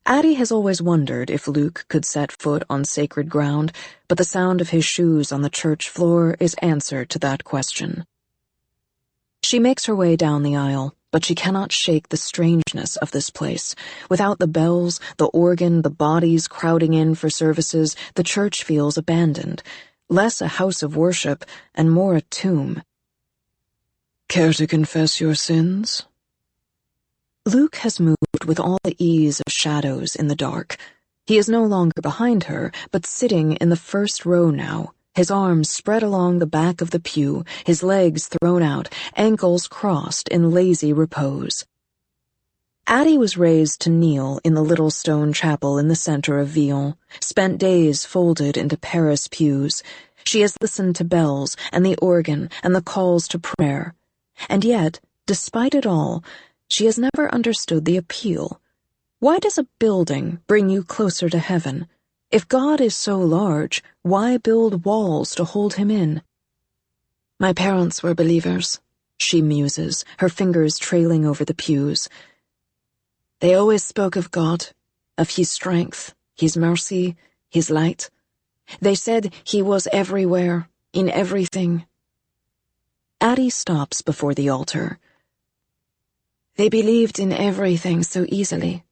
Addie has always wondered if Luke could set foot on sacred ground, but the sound of his shoes on the church floor is answer to that question. She makes her way down the aisle, but she cannot shake the strangeness of this place. Without the bells, the organ, the bodies crowding in for services, the church feels abandoned, less a house of worship and more a tomb. Care to confess your sins? Luke has moved with all the ease of shadows in the dark. He is no longer behind her, but sitting in the first row now, his arms spread along the back of the pew, his legs thrown out, ankles crossed in lazy repose. Addie was raised to kneel in the little stone chapel in the center of Villon, spent days folded into Paris pews. She has listened to bells and the organ and the calls to prayer. And yet, despite it all, she has never understood the appeal. Why does a building bring you closer to heaven? If God is so large, why build walls to hold him in? My parents were believers, she muses, her fingers trailing over the pews. They always spoke of God, of his strength, his mercy, his light. They said he was everywhere, in everything. Addie stops before the altar. They believed in everything so easily.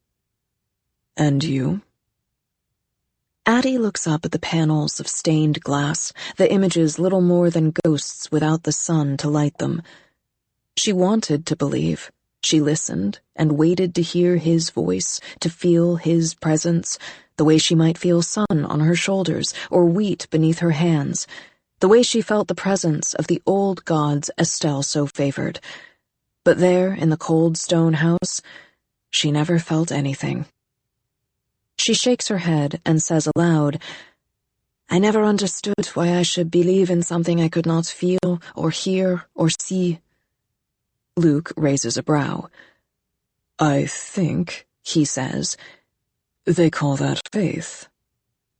And you? Addie looks up at the panels of stained glass, the images little more than ghosts without the sun to light them. She wanted to believe. She listened and waited to hear his voice, to feel his presence, the way she might feel sun on her shoulders or wheat beneath her hands, the way she felt the presence of the old gods Estelle so favored. But there, in the cold stone house, she never felt anything. She shakes her head and says aloud, I never understood why I should believe in something I could not feel or hear or see. Luke raises a brow. I think, he says, they call that faith.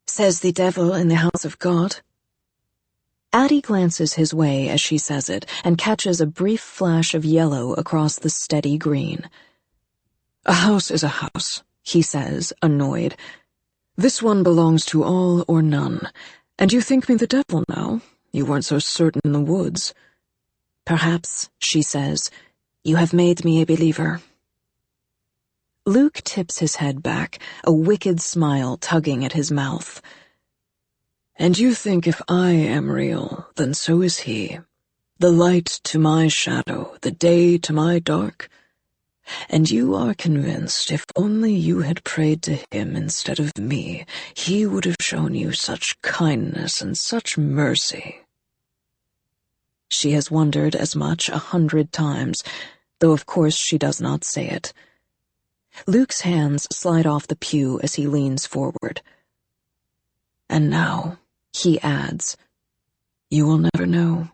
Says the devil in the house of God. Addie glances his way as she says it and catches a brief flash of yellow across the steady green. A house is a house, he says, annoyed. This one belongs to all or none. And you think me the devil now? You weren't so certain in the woods. Perhaps, she says, you have made me a believer. Luke tips his head back, a wicked smile tugging at his mouth. And you think if I am real, then so is he. The light to my shadow, the day to my dark. And you are convinced if only you had prayed to him instead of me, he would have shown you such kindness and such mercy. She has wondered as much 100 times, though of course she does not say it. Luke's hands slide off the pew as he leans forward. "And now," he adds, "you will never know.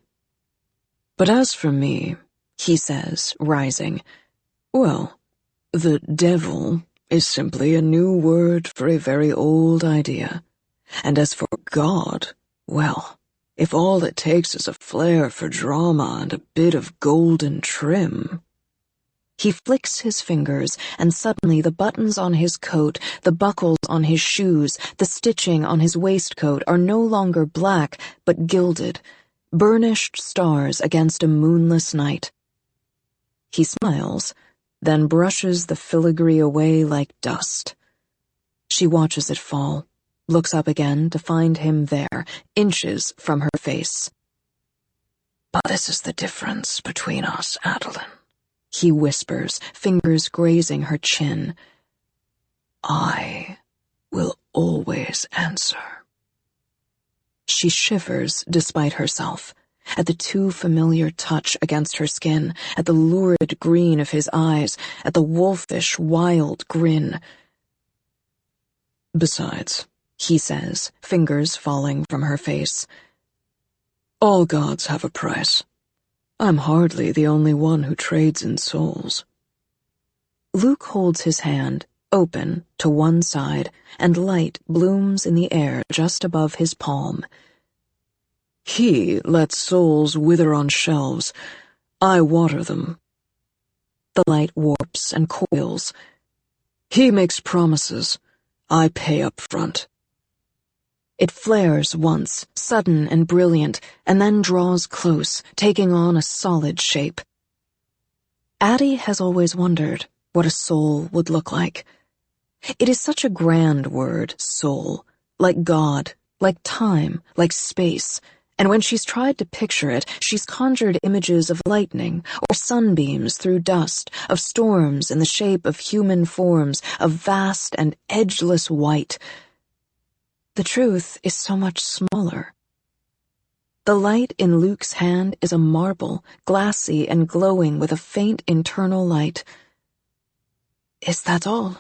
But as for me," he says, rising, "well, the devil is simply a new word for a very old idea. And as for God, well, if all it takes is a flair for drama and a bit of golden trim—" He flicks his fingers, and suddenly the buttons on his coat, the buckles on his shoes, the stitching on his waistcoat are no longer black, but gilded, burnished stars against a moonless night. He smiles, then brushes the filigree away like dust. She watches it fall, looks up again to find him there, inches from her face. "But this is the difference between us, Adeline," he whispers, fingers grazing her chin. "I will always answer." She shivers despite herself, at the too familiar touch against her skin, at the lurid green of his eyes, at the wolfish, wild grin. "Besides," he says, fingers falling from her face, "all gods have a price. I'm hardly the only one who trades in souls." Luke holds his hand, open, to one side, and light blooms in the air just above his palm. "He lets souls wither on shelves. I water them." The light warps and coils. "He makes promises. I pay up front." It flares once, sudden and brilliant, and then draws close, taking on a solid shape. Addie has always wondered what a soul would look like. It is such a grand word, soul, like God, like time, like space, and when she's tried to picture it, she's conjured images of lightning, or sunbeams through dust, of storms in the shape of human forms, of vast and edgeless white. The truth is so much smaller. The light in Luke's hand is a marble, glassy and glowing with a faint internal light. Is that all?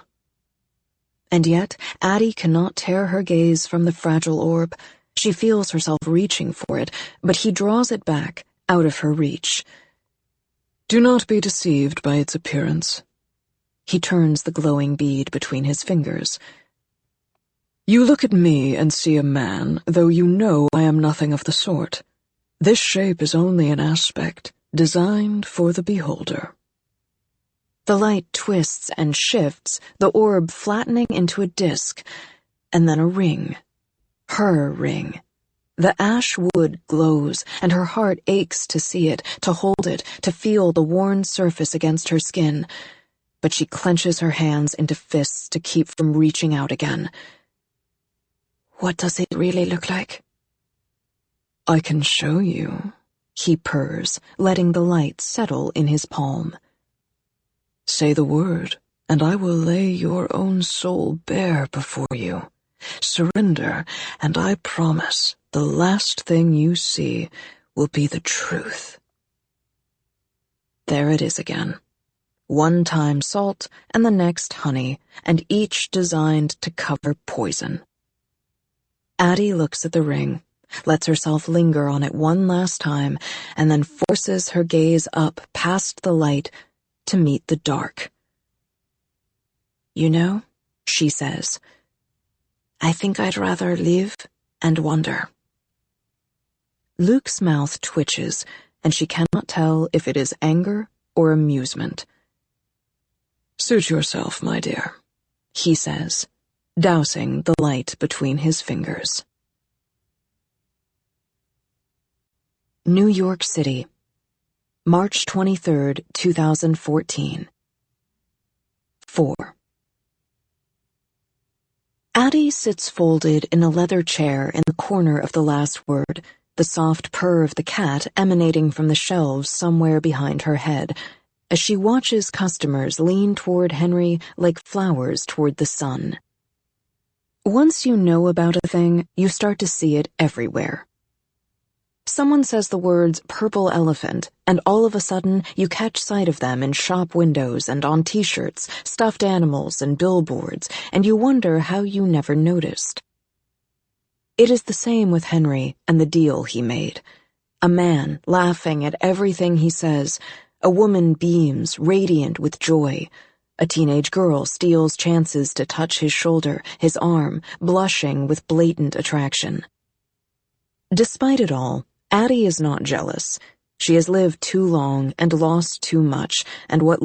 And yet, Addie cannot tear her gaze from the fragile orb. She feels herself reaching for it, but he draws it back, out of her reach. "Do not be deceived by its appearance." He turns the glowing bead between his fingers. "You look at me and see a man, though you know I am nothing of the sort. This shape is only an aspect, designed for the beholder." The light twists and shifts, the orb flattening into a disk, and then a ring. Her ring. The ash wood glows, and her heart aches to see it, to hold it, to feel the worn surface against her skin. But she clenches her hands into fists to keep from reaching out again. "What does it really look like?" "I can show you," he purrs, letting the light settle in his palm. "Say the word, and I will lay your own soul bare before you. Surrender, and I promise the last thing you see will be the truth." There it is again. One time salt, and the next honey, and each designed to cover poison. Addie looks at the ring, lets herself linger on it one last time, and then forces her gaze up past the light to meet the dark. "You know," she says, "I think I'd rather live and wonder." Luke's mouth twitches, and she cannot tell if it is anger or amusement. "Suit yourself, my dear," he says, dousing the light between his fingers. New York City, March 23, 2014. 4. Addie sits folded in a leather chair in the corner of the last word, the soft purr of the cat emanating from the shelves somewhere behind her head, as she watches customers lean toward Henry like flowers toward the sun. Once you know about a thing, you start to see it everywhere. Someone says the words purple elephant, and all of a sudden you catch sight of them in shop windows and on t-shirts, stuffed animals and billboards, and you wonder how you never noticed. It is the same with Henry and the deal he made. A man laughing at everything he says, a woman beams, radiant with joy. A teenage girl steals chances to touch his shoulder, his arm, blushing with blatant attraction. Despite it all, Addie is not jealous. She has lived too long and lost too much, and what